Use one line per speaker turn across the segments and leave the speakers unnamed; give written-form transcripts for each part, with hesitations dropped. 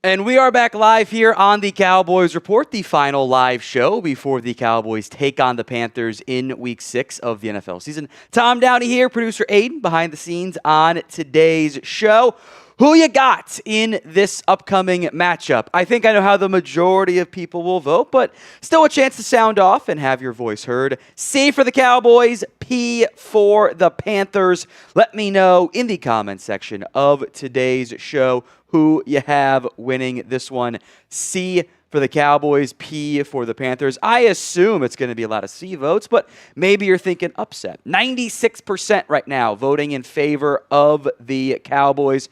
And we are back live here on the Cowboys Report, the final live show before the Cowboys take on the Panthers in Week 6 of the NFL season. Tom Downey here, producer Aiden, behind the scenes on today's show. Who you got in this upcoming matchup? I think I know how the majority of people will vote, but still a chance to sound off and have your voice heard. C for the Cowboys, P for the Panthers. Let me know in the comments section of today's show who you have winning this one. C for the Cowboys, P for the Panthers. I assume it's going to be a lot of C votes, but maybe you're thinking upset. 96% right now voting in favor of the Cowboys.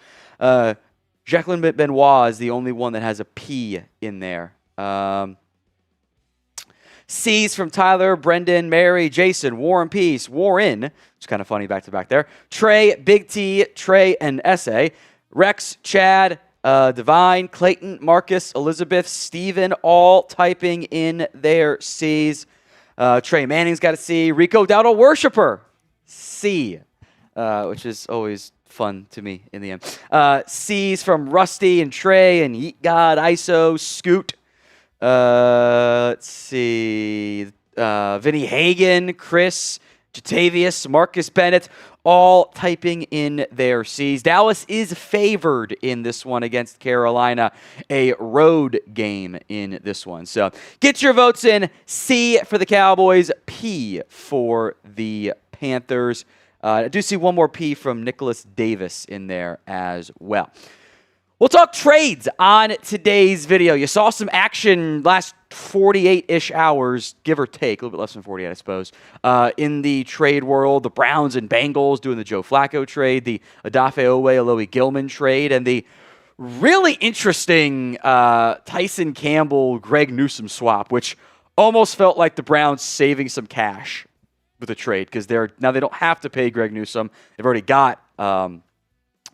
Jacqueline Benoit is the only one that has a P in there. C's from Tyler, Brendan, Mary, Jason, Warren Peace, Warren. It's kind of funny back to back there. Trey, Big T, Trey, and S.A. Rex, Chad, Divine, Clayton, Marcus, Elizabeth, Steven, all typing in their C's. Trey Manning's got a C. Rico Dowdle Worshipper, C, which is always fun to me in the end. C's from Rusty and Trey and Yeet God, ISO, Scoot. Let's see. Vinny Hagen, Chris, Jatavius, Marcus Bennett, all typing in their C's. Dallas is favored in this one against Carolina, a road game in this one. So get your votes in. C for the Cowboys, P for the Panthers. I do see one more P from Nicholas Davis in there as well. We'll talk trades on today's video. You saw some action last 48-ish hours, give or take, a little bit less than 48, I suppose, in the trade world. The Browns and Bengals doing the Joe Flacco trade, the Odafe Alohi Gilman trade, and the really interesting Tyson Campbell, Greg Newsome swap, which almost felt like the Browns saving some cash with a trade because now they don't have to pay Greg Newsome. They've already got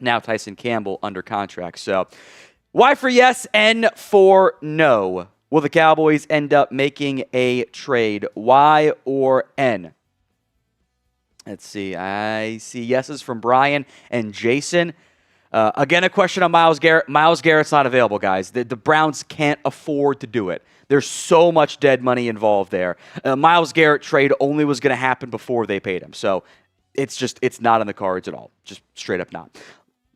now Tyson Campbell under contract. So Y for yes, N for no. Will the Cowboys end up making a trade? Y or N? Let's see. I see yeses from Brian and Jason. Again, a question on Myles Garrett. Myles Garrett's not available, guys. The Browns can't afford to do it. There's so much dead money involved there. Myles Garrett trade only was going to happen before they paid him. So it's not in the cards at all. Just straight up not.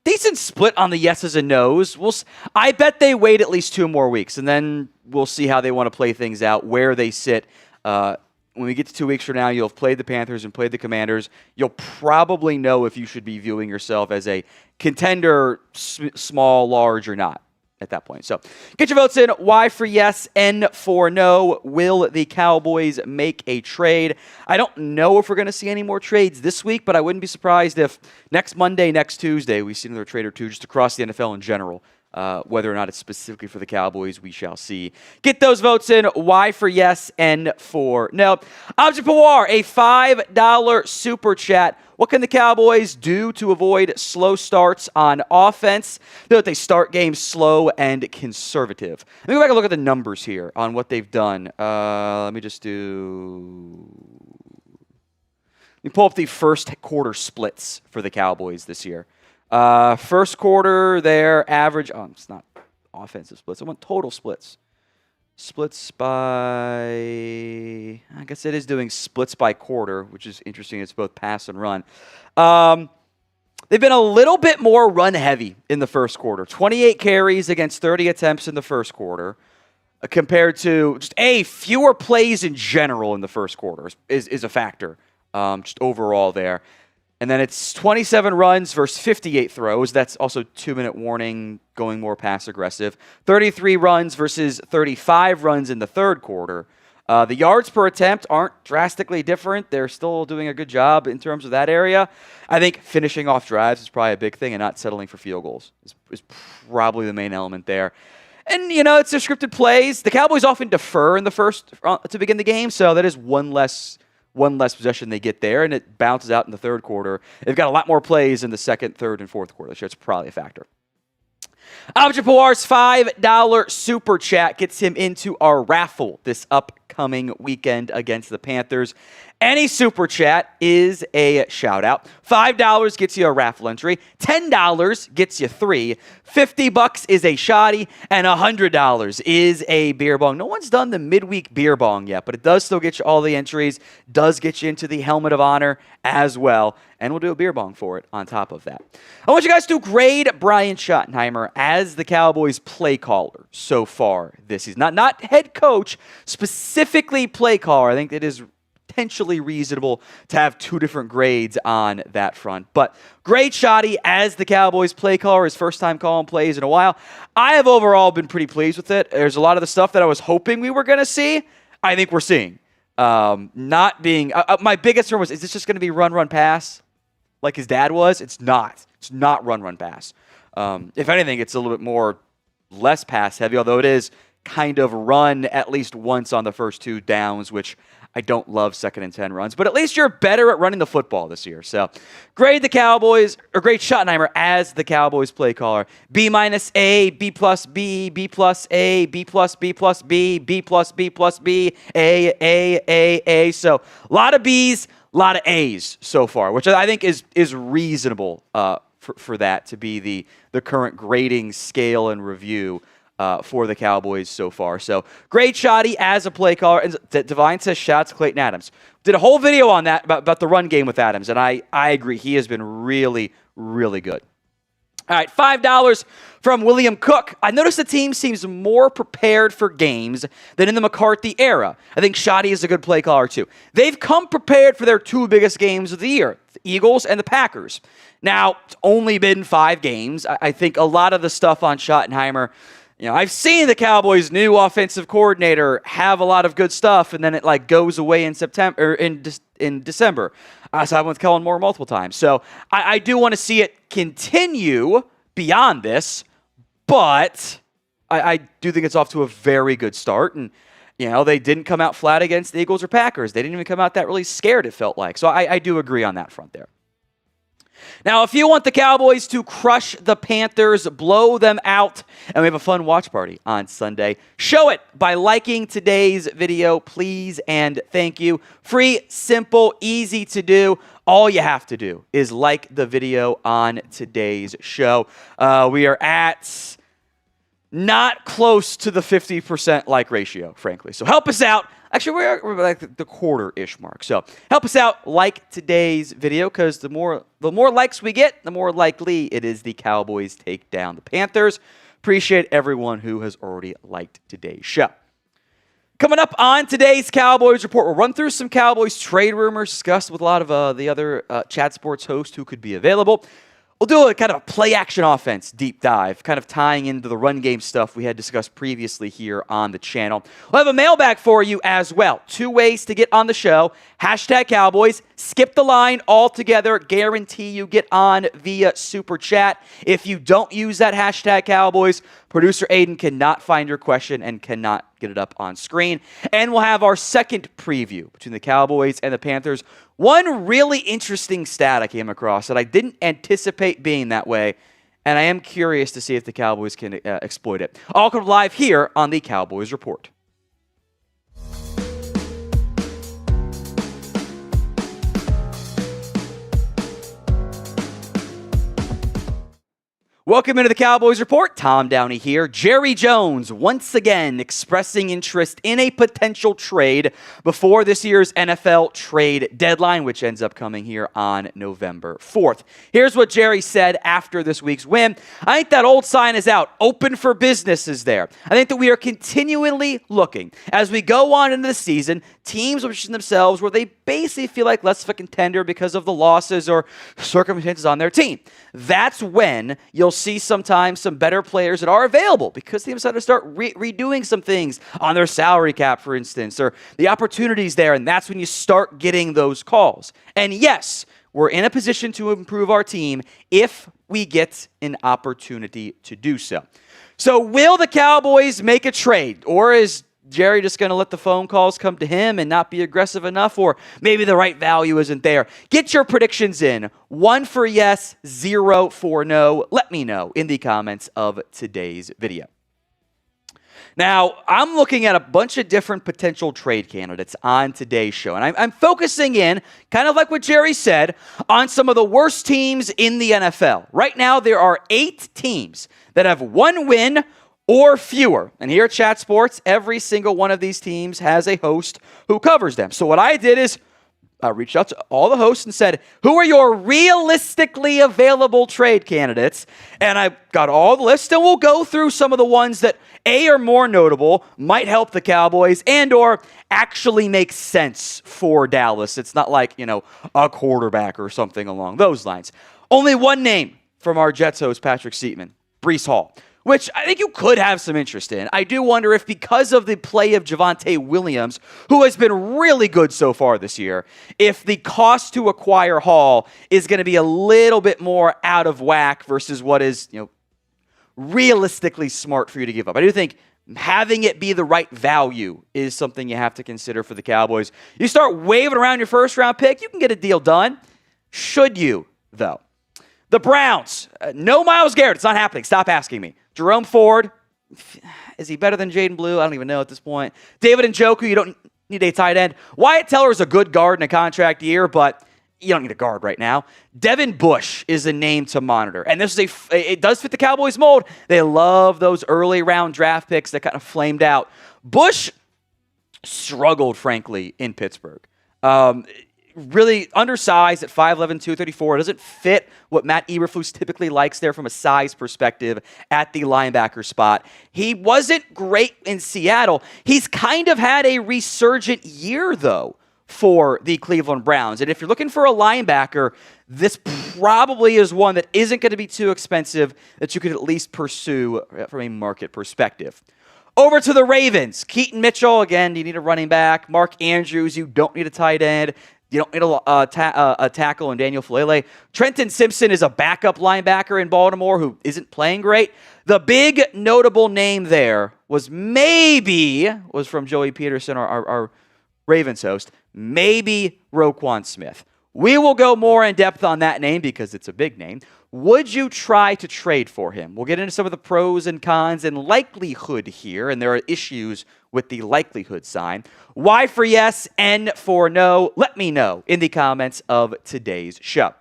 Decent split on the yeses and nos. I bet they wait at least 2 more weeks, and then we'll see how they want to play things out, where they sit. When we get to 2 weeks from now, you'll have played the Panthers and played the Commanders. You'll probably know if you should be viewing yourself as a contender, small, large, or not at that point. So get your votes in. Y for yes, N for no. Will the Cowboys make a trade? I don't know if we're going to see any more trades this week, but I wouldn't be surprised if next Monday, next Tuesday, we see another trade or two just across the NFL in general. Whether or not it's specifically for the Cowboys, we shall see. Get those votes in. Y for yes, N for no. Object Pawar, a $5 super chat. What can the Cowboys do to avoid slow starts on offense? They start games slow and conservative. Let me go back and look at the numbers here on what they've done. Let me pull up the first quarter splits for the Cowboys this year. First quarter, their average. It's not offensive splits. I want total splits. Splits by. I guess it is doing splits by quarter, which is interesting. It's both pass and run. They've been a little bit more run heavy in the first quarter. 28 carries against 30 attempts in the first quarter, compared to just fewer plays in general in the first quarter is a factor. Just overall there. And then it's 27 runs versus 58 throws. That's also 2-minute warning, going more pass aggressive. 33 runs versus 35 runs in the third quarter. The yards per attempt aren't drastically different. They're still doing a good job in terms of that area. I think finishing off drives is probably a big thing, and not settling for field goals is probably the main element there. And, it's their scripted plays. The Cowboys often defer in the first to begin the game, so that is one less possession they get there, and it bounces out in the third quarter. They've got a lot more plays in the second, third, and fourth quarter, so it's probably a factor. Object Pawar's $5 super chat gets him into our raffle this upcoming upcoming weekend against the Panthers. Any super chat is a shout out. $5 gets you a raffle entry. $10 gets you 3. $50 is a shoddy, and $100 is a beer bong. No one's done the midweek beer bong yet, but it does still get you all the entries. Does get you into the helmet of honor as well, and we'll do a beer bong for it on top of that. I want you guys to grade Brian Schottenheimer as the Cowboys play caller so far this season. Not head coach, specifically play caller. I think it is potentially reasonable to have 2 different grades on that front. But grade Shotty as the Cowboys play caller, his first time calling plays in a while. I have overall been pretty pleased with it. There's a lot of the stuff that I was hoping we were going to see, I think we're seeing. Not being my biggest concern was, is this just going to be run, pass like his dad was? It's not. It's not run, pass. If anything, it's a little bit more less pass heavy, although it is kind of run at least once on the first 2 downs, which I don't love 2nd and 10 runs, but at least you're better at running the football this year. So grade the Cowboys, or grade Schottenheimer as the Cowboys play caller. B minus A, B plus B, B plus A, B plus B plus B, B plus B plus B, A. So a lot of B's, a lot of A's so far, which I think is reasonable for that to be the current grading scale and review for the Cowboys so far. So great Shotty as a play caller. And Divine says shouts Clayton Adams. Did a whole video on that about the run game with Adams, and I agree. He has been really, really good. All right, $5 from William Cook. I noticed the team seems more prepared for games than in the McCarthy era. I think Shotty is a good play caller too. They've come prepared for their 2 biggest games of the year, the Eagles and the Packers. Now, it's only been 5 games. I think a lot of the stuff on Schottenheimer, I've seen the Cowboys' new offensive coordinator have a lot of good stuff, and then it goes away in September or in December. So I've been with Kellen Moore multiple times. So I do want to see it continue beyond this, but I do think it's off to a very good start. And they didn't come out flat against the Eagles or Packers. They didn't even come out that really scared, it felt like. So I do agree on that front there. Now, if you want the Cowboys to crush the Panthers, blow them out, and we have a fun watch party on Sunday, show it by liking today's video, please and thank you. Free, simple, easy to do. All you have to do is like the video on today's show. We are at not close to the 50% like ratio, frankly. So help us out. Actually, we're like the quarter-ish mark. So help us out. Like today's video, because the more likes we get, the more likely it is the Cowboys take down the Panthers. Appreciate everyone who has already liked today's show. Coming up on today's Cowboys Report, we'll run through some Cowboys trade rumors, discuss with a lot of the other Chat Sports hosts who could be available. We'll do a kind of a play-action offense deep dive, kind of tying into the run game stuff we had discussed previously here on the channel. We'll have a mailbag for you as well. 2 ways to get on the show. Hashtag Cowboys. Skip the line altogether. Guarantee you get on via Super Chat. If you don't use that hashtag Cowboys, producer Aiden cannot find your question and cannot get it up on screen. And we'll have our second preview between the Cowboys and the Panthers. One really interesting stat I came across that I didn't anticipate being that way, and I am curious to see if the Cowboys can exploit it. All come live here on the Cowboys Report. Welcome into the Cowboys Report. Tom Downey here. Jerry Jones once again expressing interest in a potential trade before this year's NFL trade deadline, which ends up coming here on November 4th. Here's what Jerry said after this week's win. I think that old sign is out. Open for business is there. I think that we are continually looking as we go on into the season, teams are positioning themselves where they basically feel like less of a contender because of the losses or circumstances on their team. That's when you'll see sometimes some better players that are available because they decided to start redoing some things on their salary cap, for instance, or the opportunities there, and that's when you start getting those calls. And yes, we're in a position to improve our team if we get an opportunity to do so. So will the Cowboys make a trade, or is Jerry just going to let the phone calls come to him and not be aggressive enough, or maybe the right value isn't there? Get your predictions in. 1 for yes, 0 for no. Let me know in the comments of today's video. Now, I'm looking at a bunch of different potential trade candidates on today's show, and I'm focusing in, kind of like what Jerry said, on some of the worst teams in the NFL. Right now, there are 8 teams that have 1 win or fewer. And here at Chat Sports, every single one of these teams has a host who covers them. So what I did is I reached out to all the hosts and said, who are your realistically available trade candidates? And I got all the lists, and we'll go through some of the ones that are more notable, might help the Cowboys, and or actually make sense for Dallas. It's not like, a quarterback or something along those lines. Only one name from our Jets host, Patrick Seatman, Breece Hall, which I think you could have some interest in. I do wonder if because of the play of Javonte Williams, who has been really good so far this year, if the cost to acquire Hall is going to be a little bit more out of whack versus what is, realistically smart for you to give up. I do think having it be the right value is something you have to consider for the Cowboys. You start waving around your first-round pick, you can get a deal done. Should you, though? The Browns, no Myles Garrett. It's not happening. Stop asking me. Jerome Ford, is he better than Jaden Blue? I don't even know at this point. David Njoku, you don't need a tight end. Wyatt Teller is a good guard in a contract year, but you don't need a guard right now. Devin Bush is a name to monitor. And this is it does fit the Cowboys mold. They love those early round draft picks that kind of flamed out. Bush struggled, frankly, in Pittsburgh. Really undersized at 5'11", 234. Doesn't fit what Matt Eberflus typically likes there from a size perspective at the linebacker spot. He wasn't great in Seattle. He's kind of had a resurgent year, though, for the Cleveland Browns. And if you're looking for a linebacker, this probably is one that isn't going to be too expensive that you could at least pursue from a market perspective. Over to the Ravens. Keaton Mitchell, again, you need a running back. Mark Andrews, you don't need a tight end. You don't need a tackle in Daniel Falele. Trenton Simpson is a backup linebacker in Baltimore who isn't playing great. The big notable name there was from Joey Peterson, our Ravens host, maybe Roquan Smith. We will go more in depth on that name because it's a big name. Would you try to trade for him? We'll get into some of the pros and cons and likelihood here, and there are issues with the likelihood sign. Y for yes, N for no. Let me know in the comments of today's show.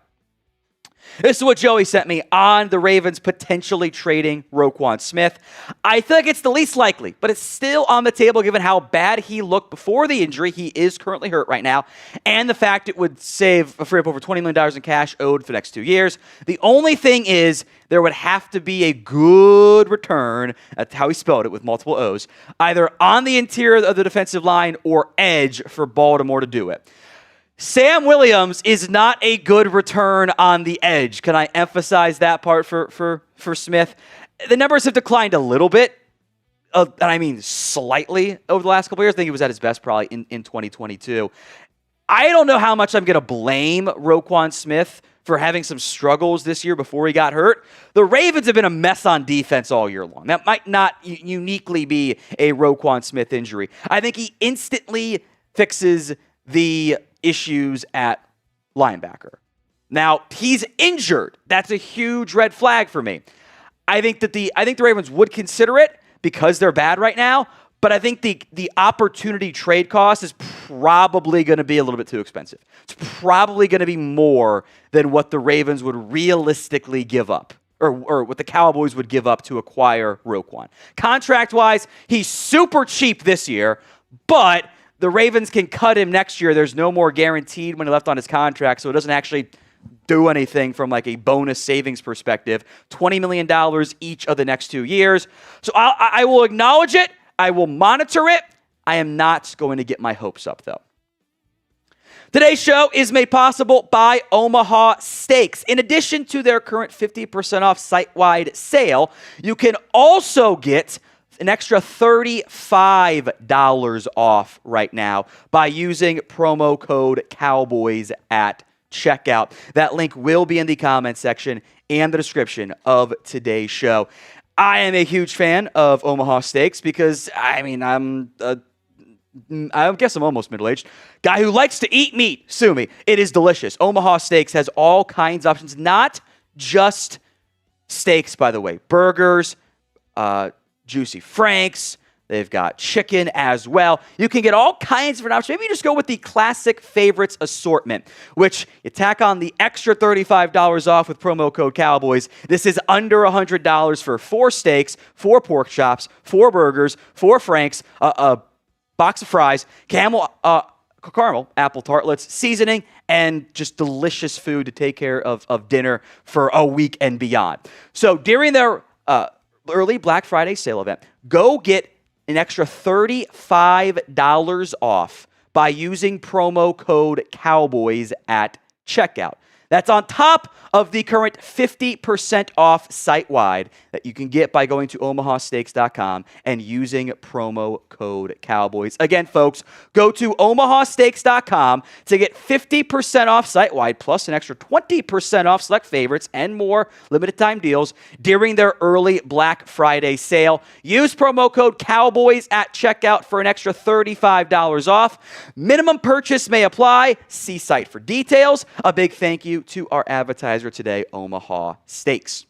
This is what Joey sent me on the Ravens potentially trading Roquan Smith. I feel like it's the least likely, but it's still on the table given how bad he looked before the injury. He is currently hurt right now, and the fact it would free up over $20 million in cash owed for the next 2 years. The only thing is there would have to be a good return, that's how he spelled it with multiple O's, either on the interior of the defensive line or edge for Baltimore to do it. Sam Williams is not a good return on the edge. Can I emphasize that part for Smith? The numbers have declined a little bit, and I mean slightly over the last couple of years. I think he was at his best probably in 2022. I don't know how much I'm going to blame Roquan Smith for having some struggles this year before he got hurt. The Ravens have been a mess on defense all year long. That might not uniquely be a Roquan Smith injury. I think he instantly fixes the issues at linebacker. Now, he's injured. That's a huge red flag for me. I think the Ravens would consider it because they're bad right now, but I think the opportunity trade cost is probably going to be a little bit too expensive. It's probably going to be more than what the Ravens would realistically give up, or what the Cowboys would give up to acquire Roquan. Contract-wise, he's super cheap this year, but the Ravens can cut him next year. There's no more guaranteed when he left on his contract, so it doesn't actually do anything from like a bonus savings perspective. $20 million each of the next 2 years. So I will acknowledge it. I will monitor it. I am not going to get my hopes up, though. Today's show is made possible by Omaha Steaks. In addition to their current 50% off site-wide sale, you can also get an extra $35 off right now by using promo code Cowboys at checkout. That link will be in the comment section and the description of today's show. I am a huge fan of Omaha Steaks because, I guess I'm almost middle-aged. Guy who likes to eat meat, sue me. It is delicious. Omaha Steaks has all kinds of options, not just steaks, by the way. Burgers, Juicy Franks, They've got chicken as well. You can get all kinds of different options. Maybe you just go with the classic favorites assortment, which you tack on the extra $35 off with promo code Cowboys. This is under $100 for 4 steaks, 4 pork chops, 4 burgers, 4 franks, a box of fries, caramel apple tartlets, seasoning, and just delicious food to take care of dinner for a week and beyond. So during their early Black Friday sale event, go get an extra $35 off by using promo code Cowboys at checkout. That's on top of the current 50% off site-wide that you can get by going to omahasteaks.com and using promo code Cowboys. Again, folks, go to omahasteaks.com to get 50% off site-wide plus an extra 20% off select favorites and more limited time deals during their early Black Friday sale. Use promo code Cowboys at checkout for an extra $35 off. Minimum purchase may apply. See site for details. A big thank you to our advertiser today, Omaha Steaks.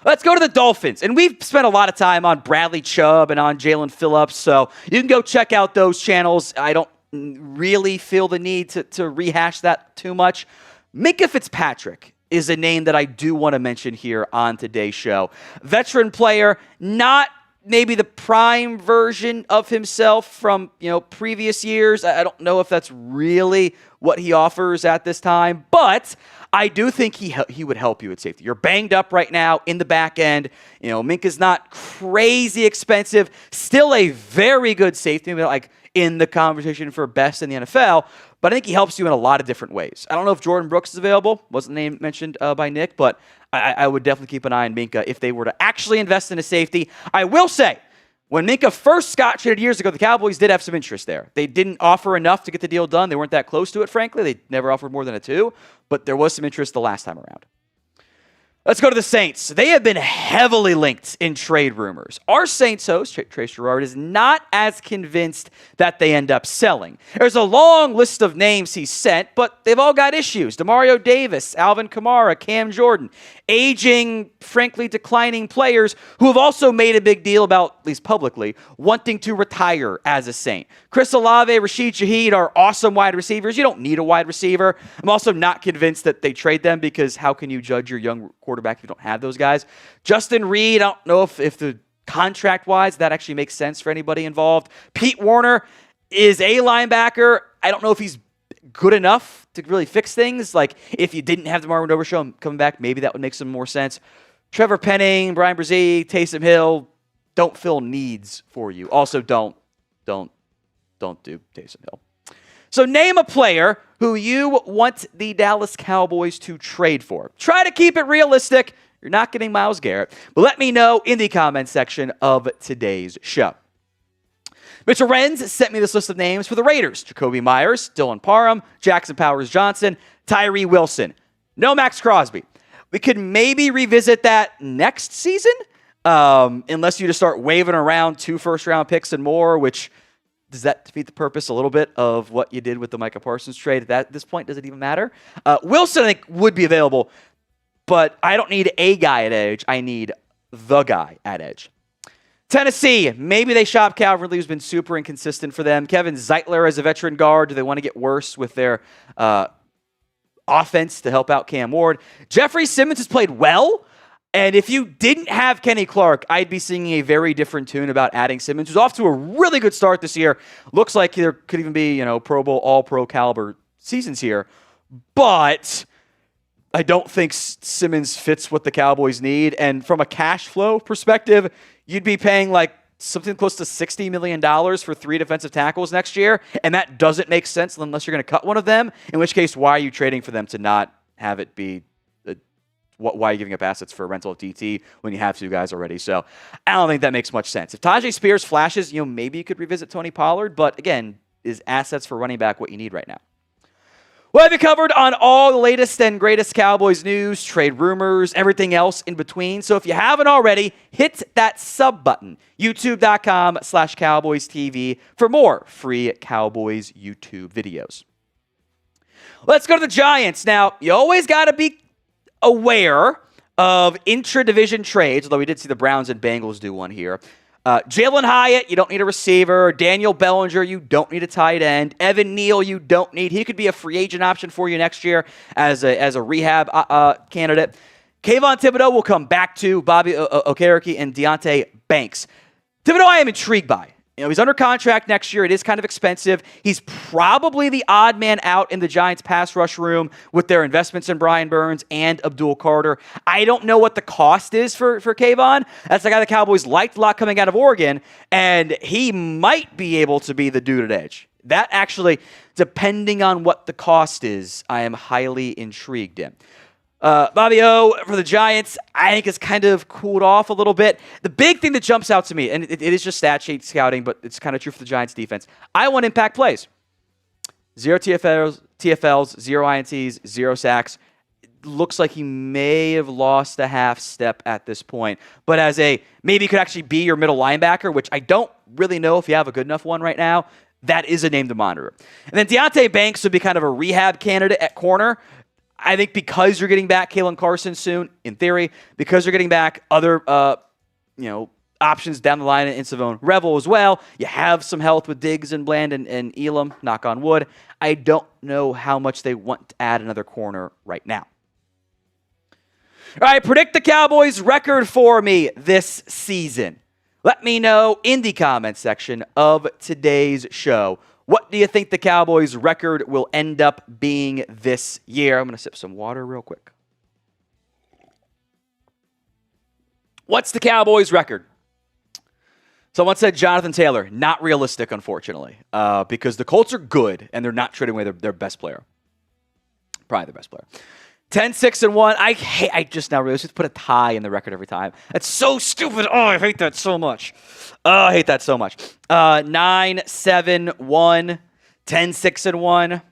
Let's go to the Dolphins. And we've spent a lot of time on Bradley Chubb and on Jalen Phillips, so you can go check out those channels. I don't really feel the need to rehash that too much. Minkah Fitzpatrick is a name that I do want to mention here on today's show. Veteran player, not maybe the prime version of himself from previous years. I don't know if that's really what he offers at this time, but I do think he would help you at safety. You're banged up right now in the back end. Minkah's not crazy expensive, still a very good safety, like in the conversation for best in the NFL, but I think he helps you in a lot of different ways. I don't know if Jordan Brooks is available. Wasn't the name mentioned by Nick, but I would definitely keep an eye on Minkah if they were to actually invest in a safety. I will say, when Minkah first got traded years ago, the Cowboys did have some interest there. They didn't offer enough to get the deal done. They weren't that close to it, frankly. They never offered more than a 2, but there was some interest the last time around. Let's go to the Saints. They have been heavily linked in trade rumors. Our Saints host, Trace Gerard, is not as convinced that they end up selling. There's a long list of names he's sent, but they've all got issues. Demario Davis, Alvin Kamara, Cam Jordan, aging, frankly declining players who have also made a big deal about, at least publicly, wanting to retire as a Saint. Chris Olave, Rashid Shaheed are awesome wide receivers. You don't need a wide receiver. I'm also not convinced that they trade them because how can you judge your young quarterback if you don't have those guys? Justin Reed, I don't know if the contract-wise that actually makes sense for anybody involved. Pete Warner is a linebacker. I don't know if he's good enough to really fix things. Like, if you didn't have the Marvin Dover show coming back, maybe that would make some more sense. Trevor Penning, Brian Brzee, Taysom Hill don't fill needs for you. Also, don't do Taysom Hill. So name a player who you want the Dallas Cowboys to trade for. Try to keep it realistic. You're not getting Myles Garrett, but let me know in the comments section of today's show. Mitchell Renz sent me this list of names for the Raiders. Jacoby Myers, Dylan Parham, Jackson Powers-Johnson, Tyree Wilson. No Max Crosby. We could maybe revisit that next season, unless you just start waving around 2 first-round picks and more, which does that defeat the purpose a little bit of what you did with the Micah Parsons trade? At this point, does it even matter? Wilson, I think, would be available, but I don't need a guy at edge. I need the guy at edge. Tennessee, maybe they shop Calvin Ridley, who's been super inconsistent for them. Kevin Zeitler as a veteran guard. Do they want to get worse with their offense to help out Cam Ward? Jeffrey Simmons has played well. And if you didn't have Kenny Clark, I'd be singing a very different tune about adding Simmons, who's off to a really good start this year. Looks like there could even be, Pro Bowl, All-Pro caliber seasons here. But I don't think Simmons fits what the Cowboys need. And from a cash flow perspective, you'd be paying like something close to $60 million for 3 defensive tackles next year. And that doesn't make sense unless you're going to cut one of them, in which case, why are you trading for them to not have it be why are you giving up assets for a rental of DT when you have 2 guys already? So I don't think that makes much sense. If Tajay Spears flashes, maybe you could revisit Tony Pollard. But again, is assets for running back what you need right now? We'll have you covered on all the latest and greatest Cowboys news, trade rumors, everything else in between. So if you haven't already, hit that sub button, youtube.com/Cowboys TV for more free Cowboys YouTube videos. Let's go to the Giants. Now, you always got to be aware of intra-division trades, although we did see the Browns and Bengals do one here. Jalen Hyatt, you don't need a receiver. Daniel Bellinger, you don't need a tight end. Evan Neal, you don't need. He could be a free agent option for you next year as a rehab candidate. Kayvon Thibodeau will come back to Bobby Okereke and Deonte Banks. Thibodeau, I am intrigued by. He's under contract next year. It is kind of expensive. He's probably the odd man out in the Giants pass rush room with their investments in Brian Burns and Abdul Carter. I don't know what the cost is for Kayvon. That's the guy the Cowboys liked a lot coming out of Oregon, and he might be able to be the dude at edge. That actually, depending on what the cost is, I am highly intrigued in. Bobby O for the Giants, I think it's kind of cooled off a little bit. The big thing that jumps out to me, and it is just stat sheet scouting, but it's kind of true for the Giants defense. I want impact plays. 0 TFLs, 0 INTs, 0 sacks. Looks like he may have lost a half step at this point. But as maybe he could actually be your middle linebacker, which I don't really know if you have a good enough one right now. That is a name to monitor. And then Deonte Banks would be kind of a rehab candidate at corner. I think because you're getting back Kalen Carson soon, in theory, because you're getting back other options down the line in Savone Revel as well, you have some health with Diggs and Bland and Elam, knock on wood. I don't know how much they want to add another corner right now. All right, predict the Cowboys record for me this season. Let me know in the comments section of today's show. What do you think the Cowboys' record will end up being this year? I'm going to sip some water real quick. What's the Cowboys' record? Someone said Jonathan Taylor. Not realistic, unfortunately, because the Colts are good, and they're not trading away their best player. Probably their best player. 10-6-1. I just now realized just put a tie in the record every time. That's so stupid. Oh, I hate that so much. 9-7-1, 10-6-1,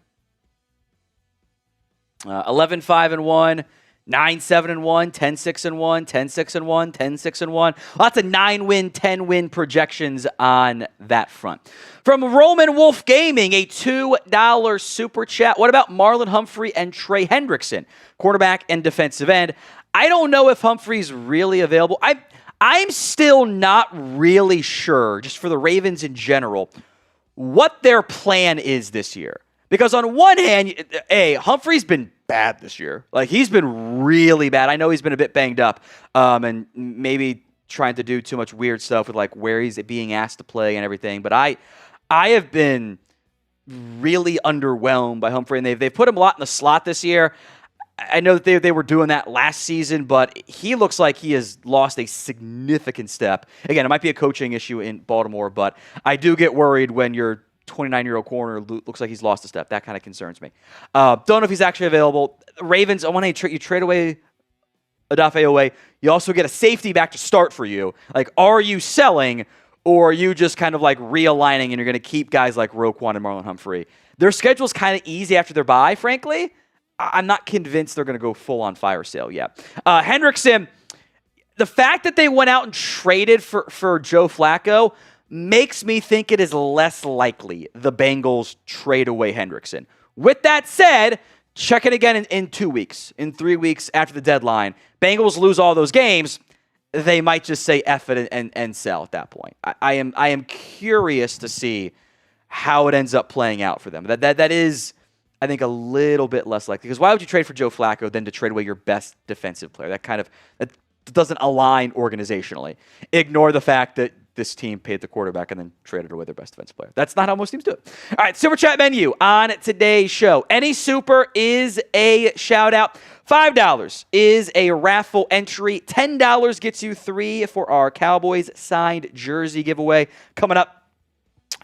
11-5-1, 9-7-1, 10-6-1, 10-6-1, 10-6-1. Lots of 9-win, 10-win projections on that front. From Roman Wolf Gaming, a $2 super chat. What about Marlon Humphrey and Trey Hendrickson, quarterback and defensive end? I don't know if Humphrey's really available. I'm still not really sure, just for the Ravens in general, what their plan is this year. Because on one hand, Humphrey's been bad this year. Like, he's been really bad. I know he's been a bit banged up and maybe trying to do too much weird stuff with, like, where he's being asked to play and everything. But I have been really underwhelmed by Humphrey, and they've put him a lot in the slot this year. I know that they were doing that last season, but he looks like he has lost a significant step. Again, it might be a coaching issue in Baltimore, but I do get worried when your 29-year-old corner looks like he's lost a step. That kind of concerns me. Don't know if he's actually available. Ravens, I want to you trade away Odafe Oweh. You also get a safety back to start for you. Like, are you selling, or are you just kind of like realigning and you're going to keep guys like Roquan and Marlon Humphrey? Their schedule's kind of easy after their bye, frankly. I'm not convinced they're going to go full-on fire sale yet. Hendrickson, the fact that they went out and traded for Joe Flacco makes me think it is less likely the Bengals trade away Hendrickson. With that said, check it again in 2 weeks, in 3 weeks after the deadline. Bengals lose all those games, they might just say F it and sell at that point. I am curious to see how it ends up playing out for them. That is, I think, a little bit less likely. Because why would you trade for Joe Flacco than to trade away your best defensive player? That doesn't align organizationally. Ignore the fact that this team paid the quarterback and then traded away their best defensive player. That's not how most teams do it. All right, Super Chat menu on today's show. Any super is a shout-out. $5 is a raffle entry. $10 gets you 3 for our Cowboys signed jersey giveaway coming up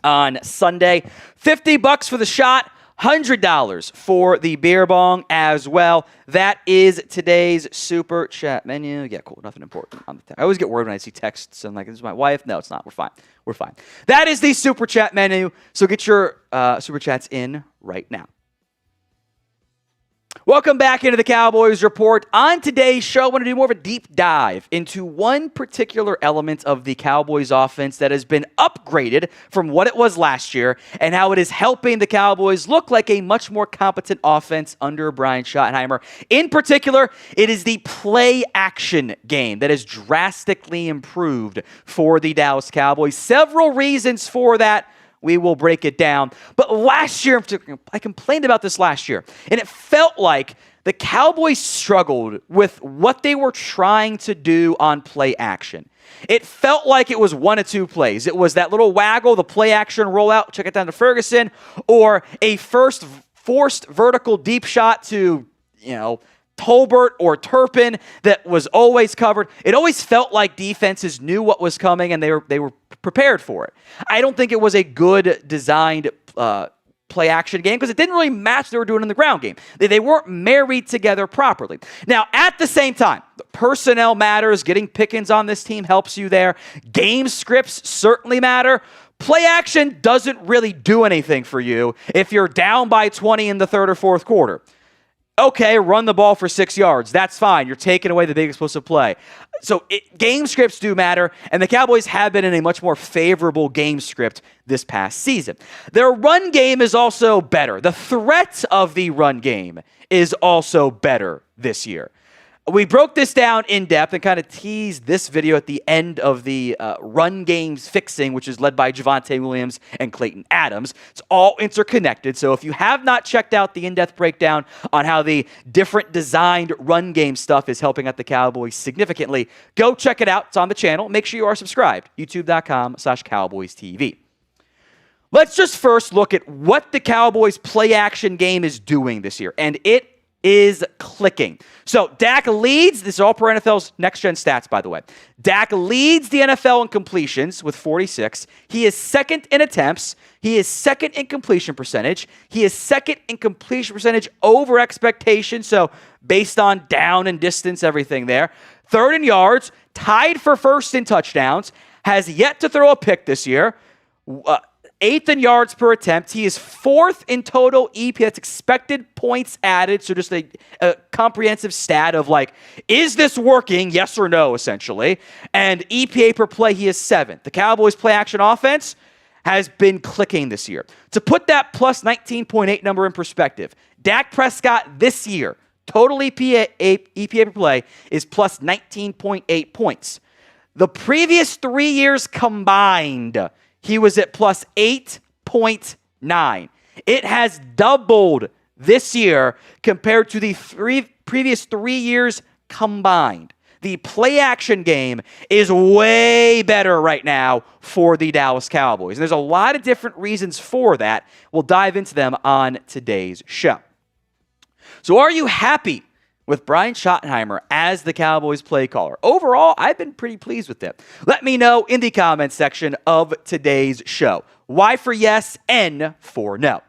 on Sunday. $50 for the shot. $100 for the beer bong as well. That is today's Super Chat menu. Yeah, cool. Nothing important on the text. I always get worried when I see texts and like, this is my wife. No, it's not. We're fine. We're fine. That is the Super Chat menu. So get your Super Chats in right now. Welcome back into the Cowboys Report. On today's show, I want to do more of a deep dive into one particular element of the Cowboys offense that has been upgraded from what it was last year and how it is helping the Cowboys look like a much more competent offense under Brian Schottenheimer. In particular, it is the play-action game that has drastically improved for the Dallas Cowboys. Several reasons for that. We will break it down. But last year, I complained about this last year, and it felt like the Cowboys struggled with what they were trying to do on play action. It felt like it was one of two plays. It was that little waggle, the play action rollout, check it down to Ferguson, or a first forced vertical deep shot to, Tolbert or Turpin that was always covered. It always felt like defenses knew what was coming and they were prepared for it. I don't think it was a good designed play action game because it didn't really match what they were doing in the ground game. They weren't married together properly. Now, at the same time, the personnel matters. Getting Pickens on this team helps you there. Game scripts certainly matter. Play action doesn't really do anything for you if you're down by 20 in the third or fourth quarter. Okay, run the ball for 6 yards. That's fine. You're taking away the big explosive play. So game scripts do matter, and the Cowboys have been in a much more favorable game script this past season. Their run game is also better. The threat of the run game is also better this year. We broke this down in depth and kind of teased this video at the end of the run games fixing, which is led by Javonte Williams and Clayton Adams. It's all interconnected. So if you have not checked out the in-depth breakdown on how the different designed run game stuff is helping out the Cowboys significantly, go check it out. It's on the channel. Make sure you are subscribed. youtube.com/CowboysTV. Let's just first look at what the Cowboys play action game is doing this year. And it is clicking. So Dak leads, this is all per NFL's next-gen stats, by the way. Dak leads the NFL in completions with 46. He is second in attempts. He is second in completion percentage. He is second in completion percentage over expectation, so based on down and distance, everything there. Third in yards, tied for first in touchdowns, has yet to throw a pick this year. Eighth in yards per attempt. He is fourth in total EP. That's expected points added. So just a comprehensive stat of is this working? Yes or no, essentially. And EPA per play, he is seventh. The Cowboys play action offense has been clicking this year. To put that plus 19.8 number in perspective, Dak Prescott this year, total EPA per play is plus 19.8 points. The previous 3 years combined, he was at plus 8.9. It has doubled this year compared to the previous 3 years combined. The play-action game is way better right now for the Dallas Cowboys. And there's a lot of different reasons for that. We'll dive into them on today's show. So are you happy with Brian Schottenheimer as the Cowboys play caller? Overall, I've been pretty pleased with it. Let me know in the comments section of today's show. Y for yes, N for no. I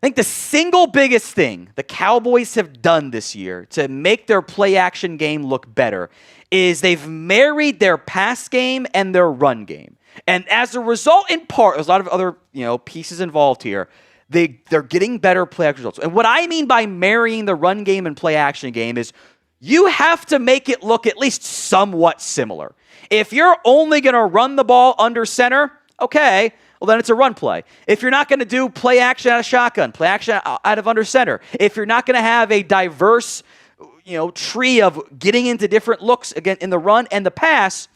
think the single biggest thing the Cowboys have done this year to make their play-action game look better is they've married their pass game and their run game. And as a result, in part, there's a lot of other pieces involved here. They're getting better play-action results. And what I mean by marrying the run game and play-action game is you have to make it look at least somewhat similar. If you're only going to run the ball under center, okay, well, then it's a run play. If you're not going to do play-action out of shotgun, play-action out of under center, if you're not going to have a diverse tree of getting into different looks, again, in the run and the pass,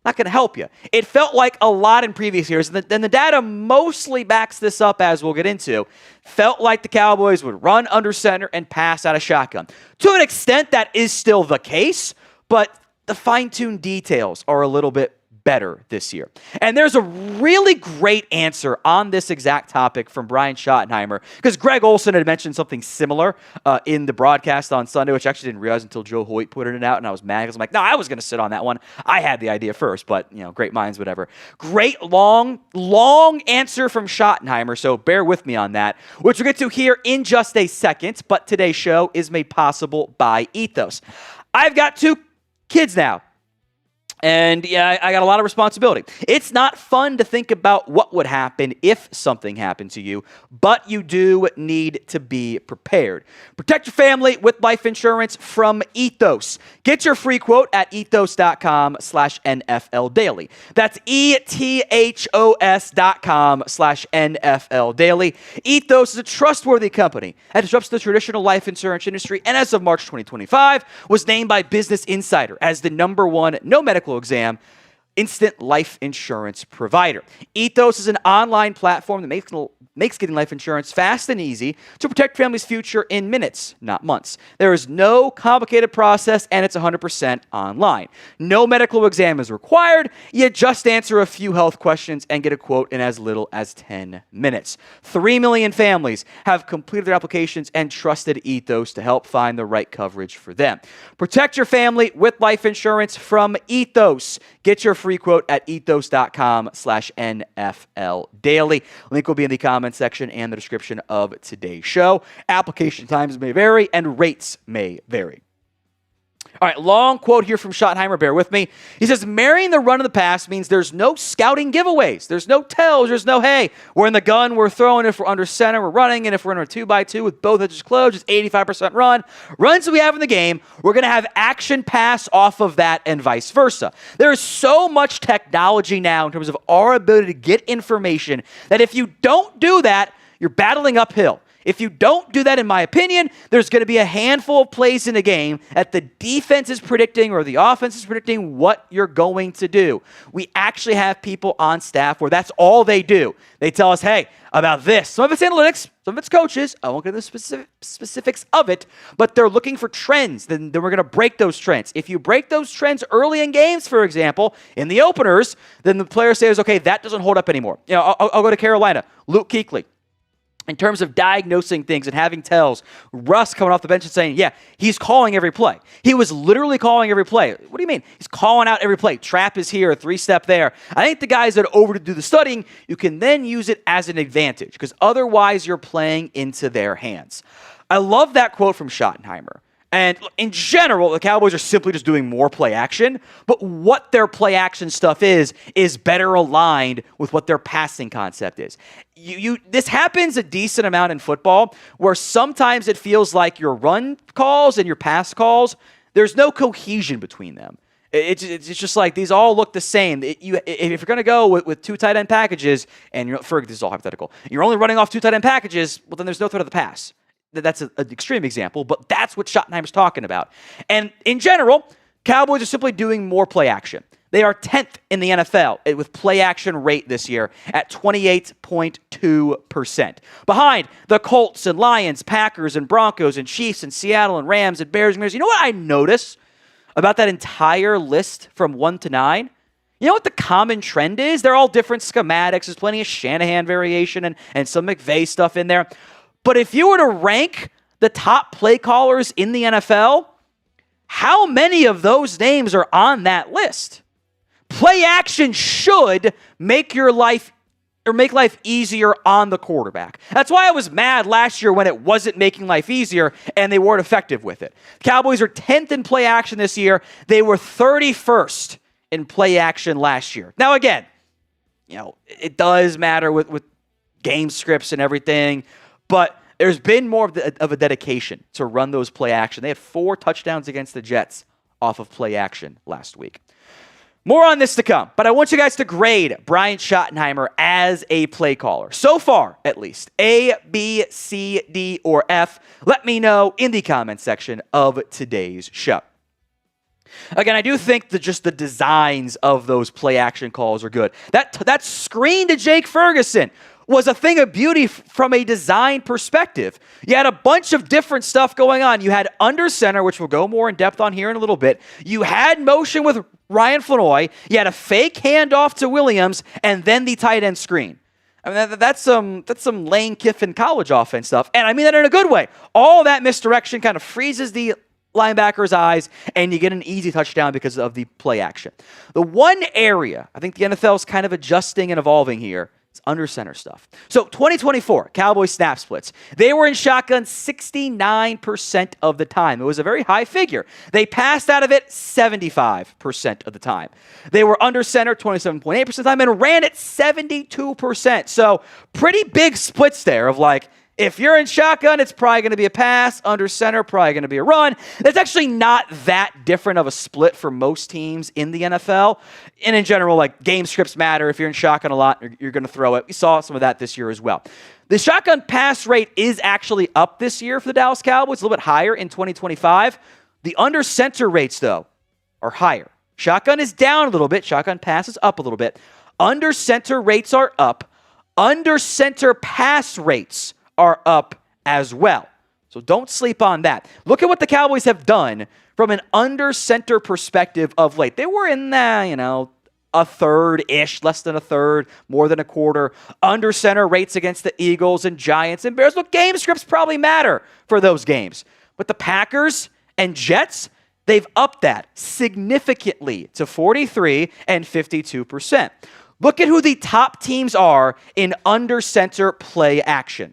not going to help you. It felt like a lot in previous years, and the data mostly backs this up, as we'll get into. Felt like the Cowboys would run under center and pass out of shotgun. To an extent, that is still the case, but the fine-tuned details are a little bit better this year. And there's a really great answer on this exact topic from Brian Schottenheimer, because Greg Olsen had mentioned something similar in the broadcast on Sunday, which I actually didn't realize until Joe Hoyt put it out, and I was mad because I'm like, no, I was going to sit on that one. I had the idea first, but great minds, whatever. Great long answer from Schottenheimer, so bear with me on that, which we'll get to here in just a second, but today's show is made possible by Ethos. I've got 2 kids now. And yeah, I got a lot of responsibility. It's not fun to think about what would happen if something happened to you, but you do need to be prepared. Protect your family with life insurance from Ethos. Get your free quote at ethos.com/NFL Daily. That's ethos.com/NFL Daily. Ethos is a trustworthy company that disrupts the traditional life insurance industry, and as of March 2025, was named by Business Insider as the #1 no medical exam instant life insurance provider. Ethos is an online platform that makes getting life insurance fast and easy to protect families' future in minutes, not months. There is no complicated process, and it's 100% online. No medical exam is required. You just answer a few health questions and get a quote in as little as 10 minutes. 3 million families have completed their applications and trusted Ethos to help find the right coverage for them. Protect your family with life insurance from Ethos. Get your free quote at ethos.com/NFL Daily. Link will be in the comments section and the description of today's show. Application times may vary and rates may vary. All right, long quote here from Schottenheimer. Bear with me. He says, marrying the run of the pass means there's no scouting giveaways. There's no tells. There's no, hey, we're in the gun, we're throwing. If we're under center, we're running. And if we're in a 2x2 with both edges closed, it's 85% run. Runs that we have in the game, we're going to have action pass off of that and vice versa. There is so much technology now in terms of our ability to get information that if you don't do that, you're battling uphill. If you don't do that, in my opinion, there's going to be a handful of plays in the game that the defense is predicting or the offense is predicting what you're going to do. We actually have people on staff where that's all they do. They tell us, hey, about this. Some of it's analytics, some of it's coaches. I won't get into the specifics of it, but they're looking for trends. Then we're going to break those trends. If you break those trends early in games, for example, in the openers, then the player says, okay, that doesn't hold up anymore. You know, I'll go to Carolina. Luke Kuechly. In terms of diagnosing things and having tells, Russ coming off the bench and saying, yeah, he's calling every play. He was literally calling every play. What do you mean? He's calling out every play. Trap is here, 3-step there. I think the guys that are over to do the studying, you can then use it as an advantage because otherwise you're playing into their hands. I love that quote from Schottenheimer. And in general, the Cowboys are simply just doing more play action, but what their play action stuff is better aligned with what their passing concept is. This happens a decent amount in football where sometimes it feels like your run calls and your pass calls, there's no cohesion between them. It's just like these all look the same. If you're going to go with two tight end packages, and this is all hypothetical, you're only running off two tight end packages, well, then there's no threat of the pass. That's an extreme example, but that's what Schottenheimer's talking about. And in general, Cowboys are simply doing more play action. They are 10th in the NFL with play action rate this year at 28.2%. Behind the Colts and Lions, Packers and Broncos and Chiefs and Seattle and Rams and Bears and Bears. You know what I notice about that entire list from 1 to 9? You know what the common trend is? They're all different schematics. There's plenty of Shanahan variation and some McVay stuff in there. But if you were to rank the top play callers in the NFL, how many of those names are on that list? Play action should make your life or make life easier on the quarterback. That's why I was mad last year when it wasn't making life easier and they weren't effective with it. Cowboys are 10th in play action this year. They were 31st in play action last year. Now again, you know, it does matter with game scripts and everything. But there's been more of a dedication to run those play action. They had 4 touchdowns against the Jets off of play action last week. More on this to come, but I want you guys to grade Brian Schottenheimer as a play caller. So far, at least. A, B, C, D, or F. Let me know in the comments section of today's show. Again, I do think that just the designs of those play action calls are good. That screen to Jake Ferguson was a thing of beauty from a design perspective. You had a bunch of different stuff going on. You had under center, which we'll go more in depth on here in a little bit. You had motion with Ryan Flanoy. You had a fake handoff to Williams, and then the tight end screen. I mean, that's some Lane Kiffin college offense stuff, and I mean that in a good way. All that misdirection kind of freezes the linebacker's eyes, and you get an easy touchdown because of the play action. The one area I think the NFL is kind of adjusting and evolving here It's under center stuff. So 2024, Cowboys snap splits. They were in shotgun 69% of the time. It was a very high figure. They passed out of it 75% of the time. They were under center 27.8% of the time and ran it 72%. So pretty big splits there of like, if you're in shotgun, it's probably going to be a pass. Under center, probably going to be a run. That's actually not that different of a split for most teams in the NFL. And in general, like game scripts matter. If you're in shotgun a lot, you're going to throw it. We saw some of that this year as well. The shotgun pass rate is actually up this year for the Dallas Cowboys, a little bit higher in 2025. The under center rates, though, are higher. Shotgun is down a little bit. Shotgun pass is up a little bit. Under center rates are up. Under center pass rates are up as well. So don't sleep on that. Look at what the Cowboys have done from an under center perspective of late. They were in the, a third-ish, less than a third, more than a quarter. Under center rates against the Eagles and Giants and Bears. Look, game scripts probably matter for those games. But the Packers and Jets, they've upped that significantly to 43 and 52%. Look at who the top teams are in under center play action.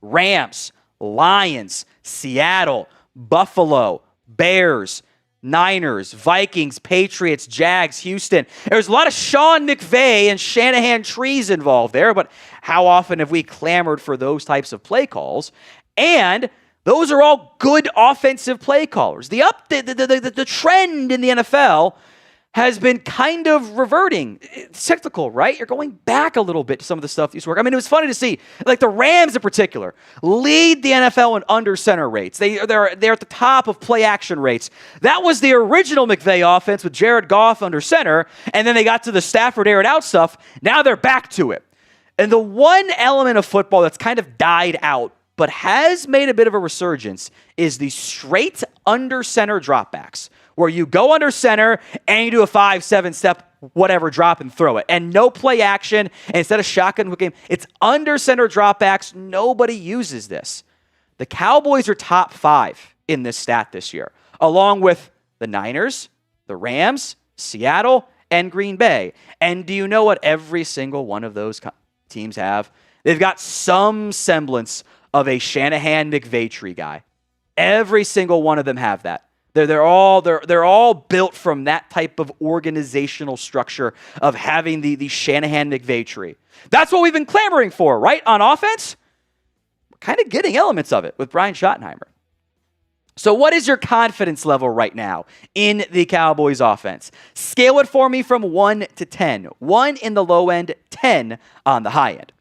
Rams, Lions, Seattle, Buffalo, Bears, Niners, Vikings, Patriots, Jags, Houston. There's a lot of Sean McVay and Shanahan trees involved there, but how often have we clamored for those types of play calls? And those are all good offensive play callers. The trend in the NFL has been kind of reverting. It's cyclical, right? You're going back a little bit to some of the stuff that used to work. I mean, it was funny to see, like the Rams in particular, lead the NFL in under center rates. They're at the top of play action rates. That was the original McVay offense with Jared Goff under center, and then they got to the Stafford aired out stuff. Now they're back to it. And the one element of football that's kind of died out, but has made a bit of a resurgence, is the straight under center dropbacks, where you go under center and you do a 5-7 step, whatever, drop and throw it. And no play action. And instead of shotgun game, it's under center dropbacks. Nobody uses this. The Cowboys are top 5 in this stat this year, along with the Niners, the Rams, Seattle, and Green Bay. And do you know what every single one of those teams have? They've got some semblance of a Shanahan McVay tree guy. Every single one of them have that. They're all built from that type of organizational structure of having the Shanahan McVay tree. That's what we've been clamoring for, right? On offense, we're kind of getting elements of it with Brian Schottenheimer. So what is your confidence level right now in the Cowboys offense? Scale it for me from 1 to 10. 1 in the low end, 10 on the high end.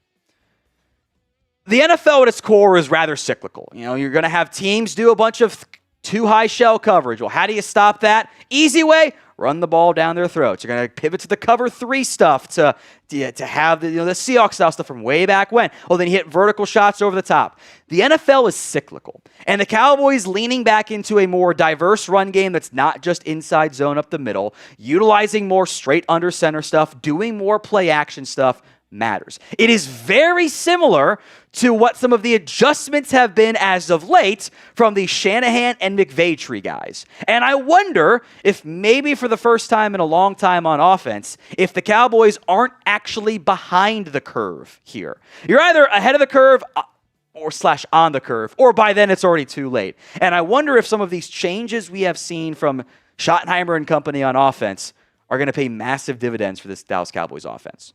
The NFL at its core is rather cyclical. You're going to have teams do a bunch of too high shell coverage. Well, how do you stop that? Easy way, run the ball down their throats. You're going to pivot to the cover 3 stuff to have the Seahawks style stuff from way back when. Well, then you hit vertical shots over the top. The NFL is cyclical. And the Cowboys leaning back into a more diverse run game that's not just inside zone up the middle, utilizing more straight under center stuff, doing more play action stuff, matters. It is very similar to what some of the adjustments have been as of late from the Shanahan and McVay tree guys. And I wonder if maybe for the first time in a long time on offense, if the Cowboys aren't actually behind the curve here. You're either ahead of the curve or / on the curve, or by then it's already too late. And I wonder if some of these changes we have seen from Schottenheimer and company on offense are going to pay massive dividends for this Dallas Cowboys offense.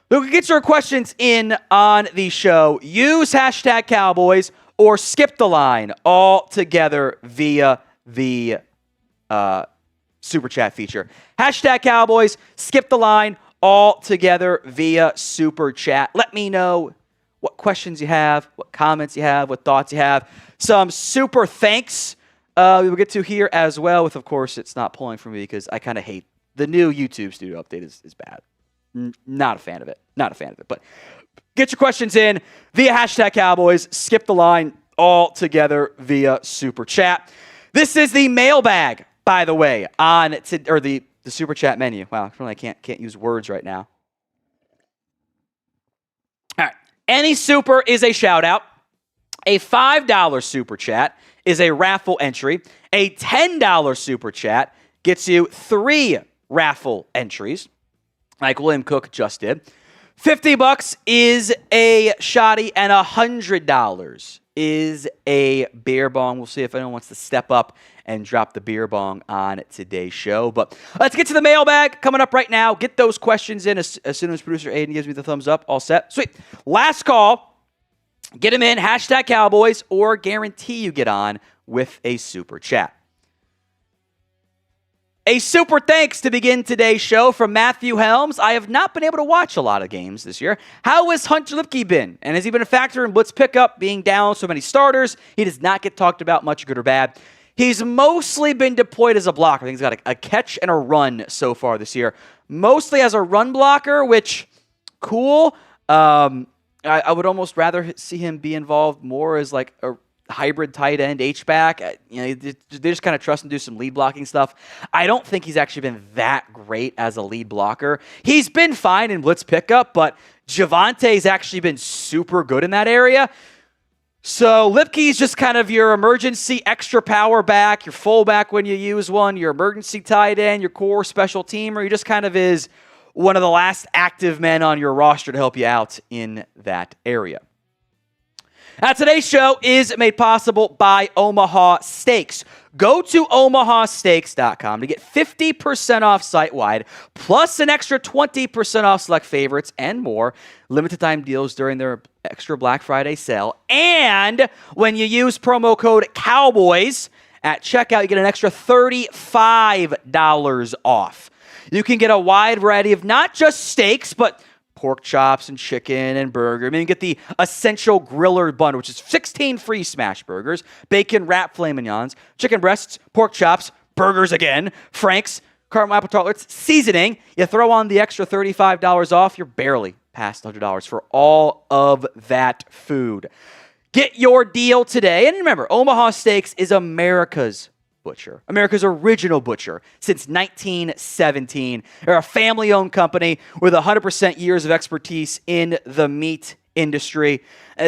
Look, get your questions in on the show. Use hashtag Cowboys or skip the line altogether via the Super Chat feature. Hashtag Cowboys, skip the line altogether via Super Chat. Let me know what questions you have, what comments you have, what thoughts you have. Some super thanks we will get to here as well with, of course, it's not pulling for me because I kind of hate the new YouTube studio update is bad. Not a fan of it. But get your questions in via hashtag Cowboys. Skip the line altogether via Super Chat. This is the mailbag, by the way, or the Super Chat menu. Wow, I can't use words right now. All right. Any super is a shout out. A $5 Super Chat is a raffle entry. A $10 Super Chat gets you 3 raffle entries. like William Cook just did. $50 is a shotty, and $100 is a beer bong. We'll see if anyone wants to step up and drop the beer bong on today's show. But let's get to the mailbag coming up right now. Get those questions in as soon as producer Aiden gives me the thumbs up. All set. Sweet. Last call. Get them in. #Cowboys, or guarantee you get on with a super chat. A super thanks to begin today's show from Matthew Helms. I have not been able to watch a lot of games this year. How has Hunter Lipke been? And has he been a factor in blitz pickup, being down so many starters? He does not get talked about much, good or bad. He's mostly been deployed as a blocker. I think he's got a catch and a run so far this year. Mostly as a run blocker, which, cool. I would almost rather see him be involved more as like a hybrid tight end H-back. They just kind of trust and do some lead blocking stuff. I don't think he's actually been that great as a lead blocker. He's been fine in blitz pickup, but Javante's actually been super good in that area. So Lipke's just kind of your emergency extra power back, your fullback when you use one, your emergency tight end, your core special teamer. He just kind of is one of the last active men on your roster to help you out in that area. Now, today's show is made possible by Omaha Steaks. Go to omahasteaks.com to get 50% off site-wide, plus an extra 20% off select favorites and more. Limited time deals during their extra Black Friday sale. And when you use promo code Cowboys at checkout, you get an extra $35 off. You can get a wide variety of not just steaks, but pork chops and chicken and burger. I mean, you get the essential griller bundle, which is 16 free smash burgers, bacon wrap filet mignons, chicken breasts, pork chops, burgers again, Frank's, caramel apple tartlets, seasoning. You throw on the extra $35 off, you're barely past $100 for all of that food. Get your deal today. And remember, Omaha Steaks is America's butcher, America's original butcher since 1917. They're a family-owned company with 100% years of expertise in the meat industry,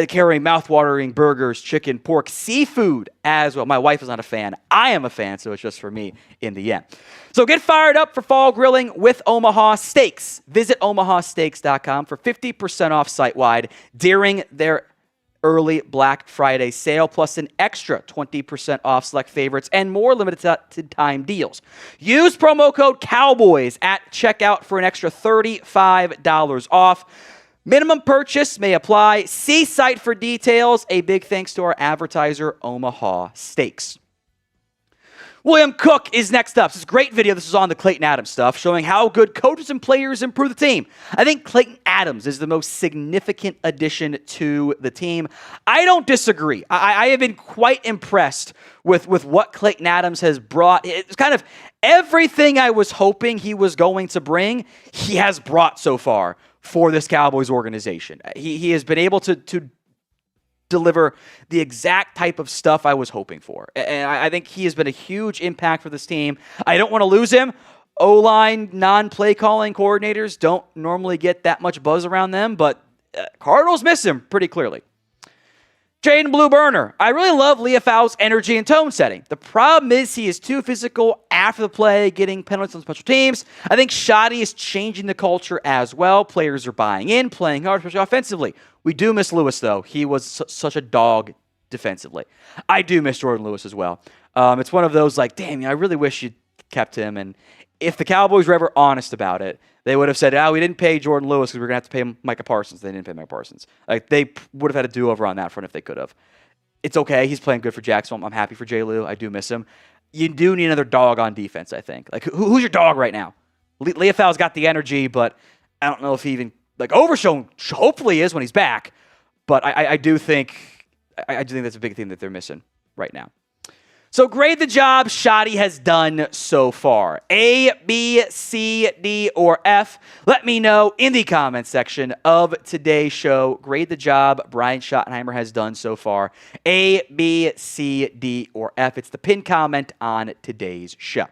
carrying mouth-watering burgers, chicken, pork, seafood as well. My wife is not a fan. I am a fan, so it's just for me in the end. So get fired up for fall grilling with Omaha Steaks. Visit omahasteaks.com for 50% off site-wide during their early Black Friday sale, plus an extra 20% off select favorites and more limited time deals. Use promo code Cowboys at checkout for an extra $35 off. Minimum purchase may apply. See site for details. A big thanks to our advertiser, Omaha Steaks. William Cook is next up. This is a great video. This is on the Clayton Adams stuff, showing how good coaches and players improve the team. I think Clayton Adams is the most significant addition to the team. I don't disagree. I have been quite impressed with what Clayton Adams has brought. It's kind of everything I was hoping he was going to bring, he has brought so far for this Cowboys organization. He has been able to deliver the exact type of stuff I was hoping for. And I think he has been a huge impact for this team. I don't want to lose him. O-line, non-play calling coordinators don't normally get that much buzz around them, but Cardinals miss him pretty clearly. Jaden Blue Burner. I really love Leofau's energy and tone setting. The problem is he is too physical after the play, getting penalties on special teams. I think Schotty is changing the culture as well. Players are buying in, playing hard, especially offensively. We do miss Lewis, though. He was such a dog defensively. I do miss Jordan Lewis as well. It's one of those like, damn, I really wish you kept him. And if the Cowboys were ever honest about it, they would have said, we didn't pay Jordan Lewis because we were going to have to pay Micah Parsons. They didn't pay Micah Parsons. Like, they would have had a do-over on that front if they could have. It's okay. He's playing good for Jacksonville. I'm happy for J. Lou. I do miss him. You do need another dog on defense, I think. Like, who's your dog right now? Leofau's got the energy, but I don't know if he even, Overshown hopefully is when he's back. But I do think that's a big thing that they're missing right now. So grade the job Schotty has done so far. A, B, C, D, or F. Let me know in the comments section of today's show. Grade the job Brian Schottenheimer has done so far. A, B, C, D, or F. It's the pinned comment on today's show.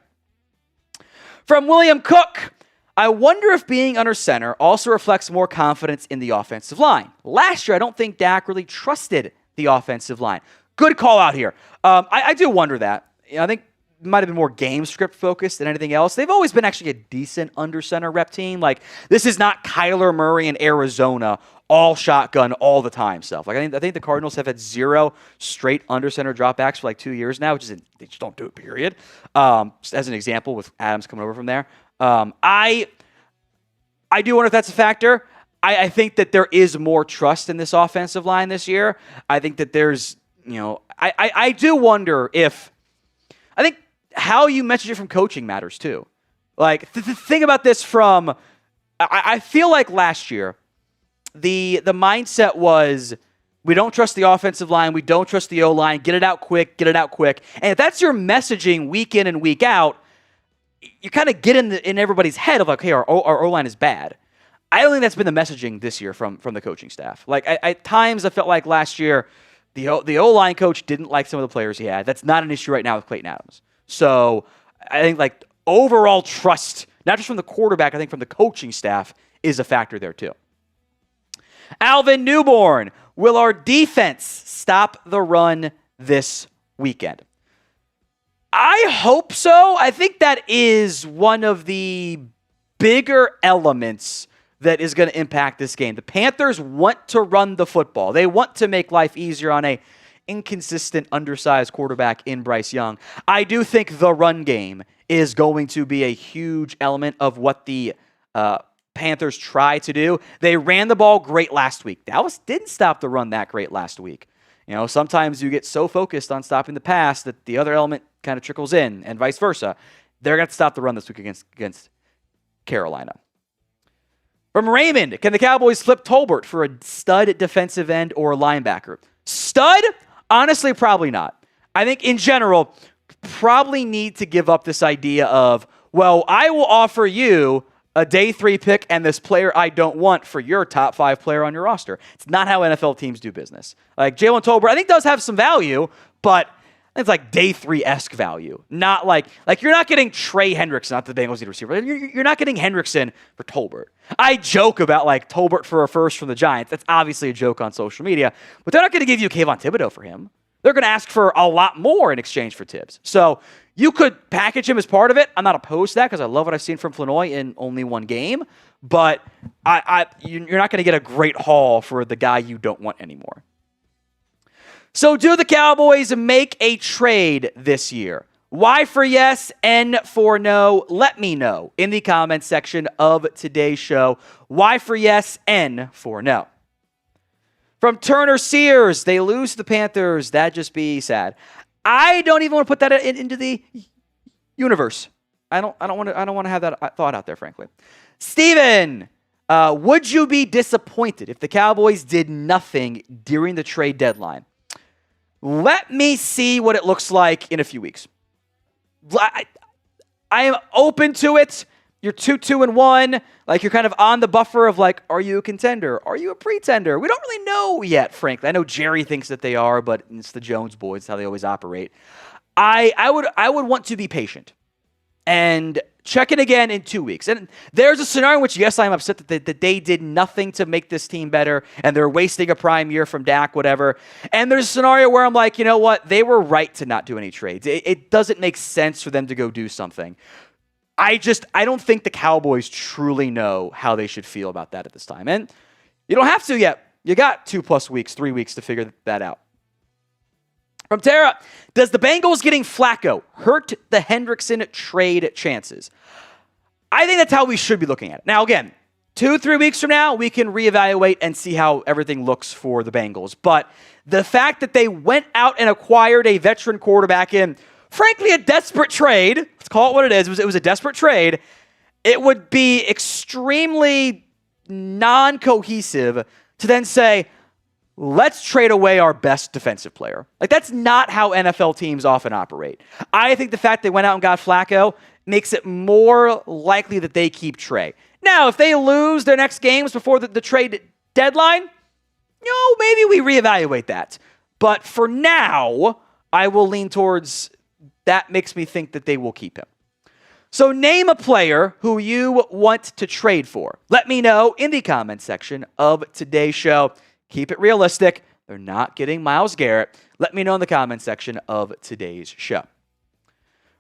From William Cook. I wonder if being under center also reflects more confidence in the offensive line. Last year, I don't think Dak really trusted the offensive line. Good call out here. I do wonder that. I think might have been more game script focused than anything else. They've always been actually a decent under center rep team. Like, this is not Kyler Murray in Arizona, all shotgun all the time stuff. Like, I think the Cardinals have had 0 straight under center dropbacks for like 2 years now, which is they just don't do it, period. Just as an example, with Adams coming over from there. I do wonder if that's a factor. I think that there is more trust in this offensive line this year. I think that there's, I do wonder if, I think how you message it from coaching matters too. Like, think about this from, I feel like last year, the mindset was, we don't trust the offensive line, we don't trust the O-line, get it out quick. And if that's your messaging week in and week out, you kind of get in everybody's head of like, hey, our O-line is bad. I don't think that's been the messaging this year from the coaching staff. Like, at times I felt like last year the O-line coach didn't like some of the players he had. That's not an issue right now with Clayton Adams. So I think like overall trust, not just from the quarterback, I think from the coaching staff is a factor there too. Alvin Newborn, will our defense stop the run this weekend? I hope so. I think that is one of the bigger elements that is going to impact this game. The Panthers want to run the football. They want to make life easier on a inconsistent, undersized quarterback in Bryce Young. I do think the run game is going to be a huge element of what the Panthers try to do. They ran the ball great last week. Dallas didn't stop the run that great last week. Sometimes you get so focused on stopping the pass that the other element kind of trickles in, and vice versa. They're going to stop the run this week against Carolina. From Raymond, can the Cowboys flip Tolbert for a stud defensive end or linebacker? Stud? Honestly, probably not. I think in general, probably need to give up this idea of, well, I will offer you a day 3 pick and this player I don't want for your top 5 player on your roster. It's not how NFL teams do business. Like, Jalen Tolbert, I think does have some value, but it's like day 3-esque value. Not like you're not getting Trey Hendrickson, not the Bengals need a receiver. You're not getting Hendrickson for Tolbert. I joke about like Tolbert for a first from the Giants. That's obviously a joke on social media, but they're not going to give you Kayvon Thibodeau for him. They're going to ask for a lot more in exchange for Tibbs. So you could package him as part of it. I'm not opposed to that because I love what I've seen from Flanoy in only one game, but you're not going to get a great haul for the guy you don't want anymore. So do the Cowboys make a trade this year? Y for yes, N for no. Let me know in the comments section of today's show. Y for yes, N for no. From Turner Sears, they lose to the Panthers. That'd just be sad. I don't even want to put that into the universe. I don't want to have that thought out there, frankly. Steven, would you be disappointed if the Cowboys did nothing during the trade deadline? Let me see what it looks like in a few weeks. I am open to it. You're 2-2-1. Like, you're kind of on the buffer of like, are you a contender? Are you a pretender? We don't really know yet, frankly. I know Jerry thinks that they are, but it's the Jones boys, how they always operate. I would want to be patient and check it again in 2 weeks. And there's a scenario in which, yes, I'm upset that they did nothing to make this team better and they're wasting a prime year from Dak, whatever. And there's a scenario where I'm like, you know what? They were right to not do any trades. It doesn't make sense for them to go do something. I don't think the Cowboys truly know how they should feel about that at this time. And you don't have to yet. You got 2+ weeks, 3 weeks to figure that out. From Tara, does the Bengals getting Flacco hurt the Hendrickson trade chances? I think that's how we should be looking at it. Now, again, 2-3 weeks from now, we can reevaluate and see how everything looks for the Bengals. But the fact that they went out and acquired a veteran quarterback in, frankly, a desperate trade, let's call it what it is, it was a desperate trade, it would be extremely non-cohesive to then say, let's trade away our best defensive player. Like, that's not how NFL teams often operate. I think the fact they went out and got Flacco makes it more likely that they keep Trey. Now, if they lose their next games before the trade deadline, maybe we reevaluate that. But for now, I will lean towards that makes me think that they will keep him. So name a player who you want to trade for. Let me know in the comments section of today's show. Keep it realistic. They're not getting Myles Garrett. Let me know in the comments section of today's show.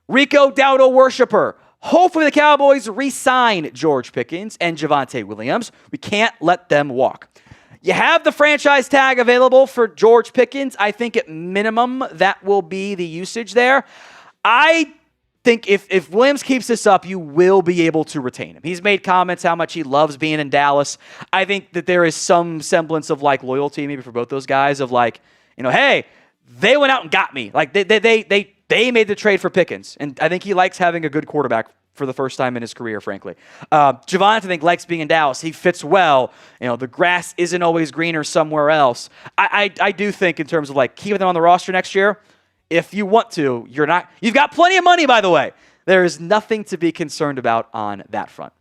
Rico Dowdle worshiper. Hopefully the Cowboys re-sign George Pickens and Javonte Williams. We can't let them walk. You have the franchise tag available for George Pickens. I think at minimum that will be the usage there. I think if Williams keeps this up, you will be able to retain him. He's made comments how much he loves being in Dallas. I think that there is some semblance of like loyalty maybe for both those guys of like, hey, they went out and got me. Like they made the trade for Pickens. And I think he likes having a good quarterback for the first time in his career, frankly. Javonte, I think, likes being in Dallas. He fits well. The grass isn't always greener somewhere else. I do think in terms of like keeping them on the roster next year, if you want to, you've got plenty of money, by the way. There is nothing to be concerned about on that front.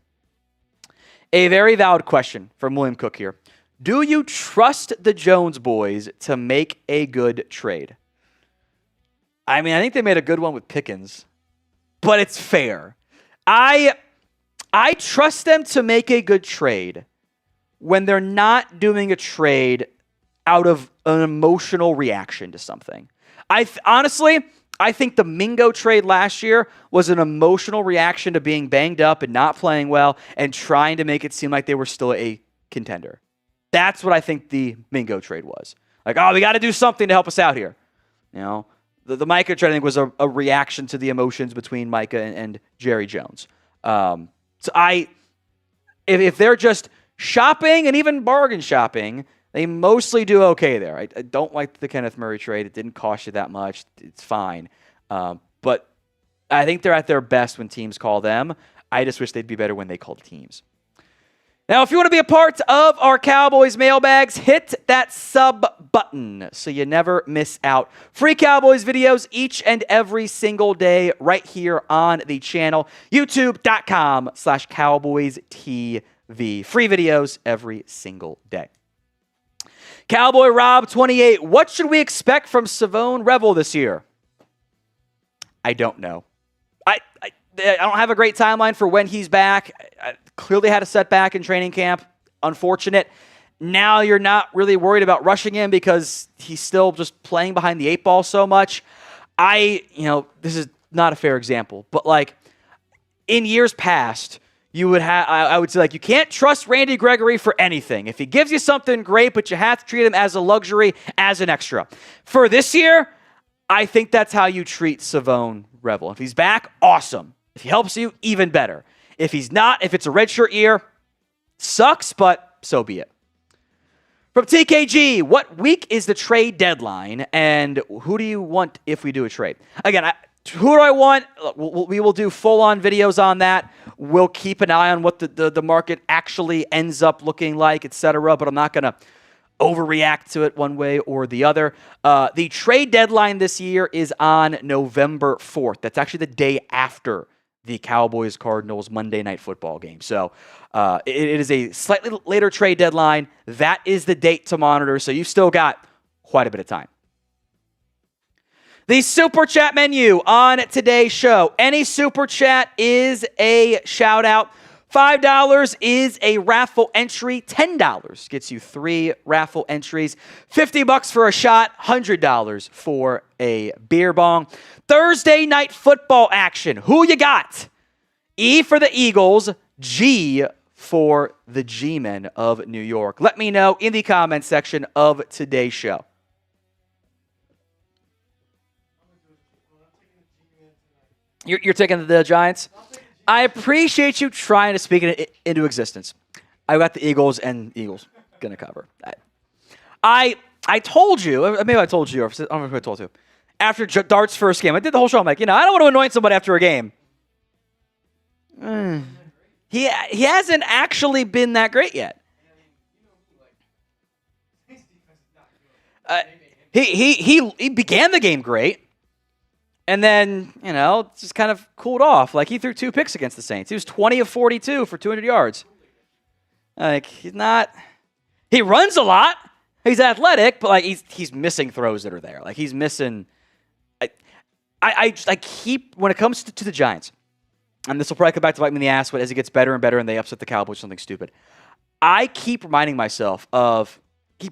A very valid question from William Cook here. Do you trust the Jones boys to make a good trade? I mean, I think they made a good one with Pickens, but it's fair. I trust them to make a good trade when they're not doing a trade out of an emotional reaction to something. Honestly, I think the Mingo trade last year was an emotional reaction to being banged up and not playing well and trying to make it seem like they were still a contender. That's what I think the Mingo trade was. Like, we got to do something to help us out here. The Micah trade, I think, was a reaction to the emotions between Micah and Jerry Jones. If they're just shopping and even bargain shopping, they mostly do okay there. I don't like the Kenneth Murray trade. It didn't cost you that much. It's fine. But I think they're at their best when teams call them. I just wish they'd be better when they call teams. Now, if you want to be a part of our Cowboys mailbags, hit that sub button so you never miss out. Free Cowboys videos each and every single day right here on the channel. YouTube.com/CowboysTV. Free videos every single day. Cowboy Rob 28. What should we expect from Savone Revel this year? I don't know. I don't have a great timeline for when he's back. I clearly had a setback in training camp. Unfortunate. Now you're not really worried about rushing him because he's still just playing behind the eight ball so much. This is not a fair example, but like in years past, you would have, I would say, like, you can't trust Randy Gregory for anything. If he gives you something, great, but you have to treat him as a luxury, as an extra. For this year, I think that's how you treat Savone Revel. If he's back, awesome. If he helps you, even better. If he's not, if it's a redshirt year, sucks, but so be it. From TKG, what week is the trade deadline, and who do you want if we do a trade? Again, who do I want? We will do full-on videos on that. We'll keep an eye on what the market actually ends up looking like, etc., but I'm not going to overreact to it one way or the other. The trade deadline this year is on November 4th. That's actually the day after the Cowboys-Cardinals Monday Night Football game. So it is a slightly later trade deadline. That is the date to monitor, so you've still got quite a bit of time. The Super Chat menu on today's show. Any Super Chat is a shout-out. $5 is a raffle entry. $10 gets you 3 raffle entries. $50 for a shot. $100 for a beer bong. Thursday night football action. Who you got? E for the Eagles. G for the G-Men of New York. Let me know in the comments section of today's show. You're taking the Giants? I appreciate you trying to speak it into existence. I got the Eagles, and Eagles going to cover. I told you, maybe I told you, or I don't know if I told you. After Dart's first game, I did the whole show. I'm like, I don't want to anoint somebody after a game. He hasn't actually been that great yet. He began the game great. And then, just kind of cooled off. Like, he threw 2 picks against the Saints. He was 20 of 42 for 200 yards. Like, he runs a lot. He's athletic, but, like, he's missing throws that are there. Like, he's missing. I keep, when it comes to the Giants, and this will probably come back to bite me in the ass, but as it gets better and better and they upset the Cowboys, something stupid, I keep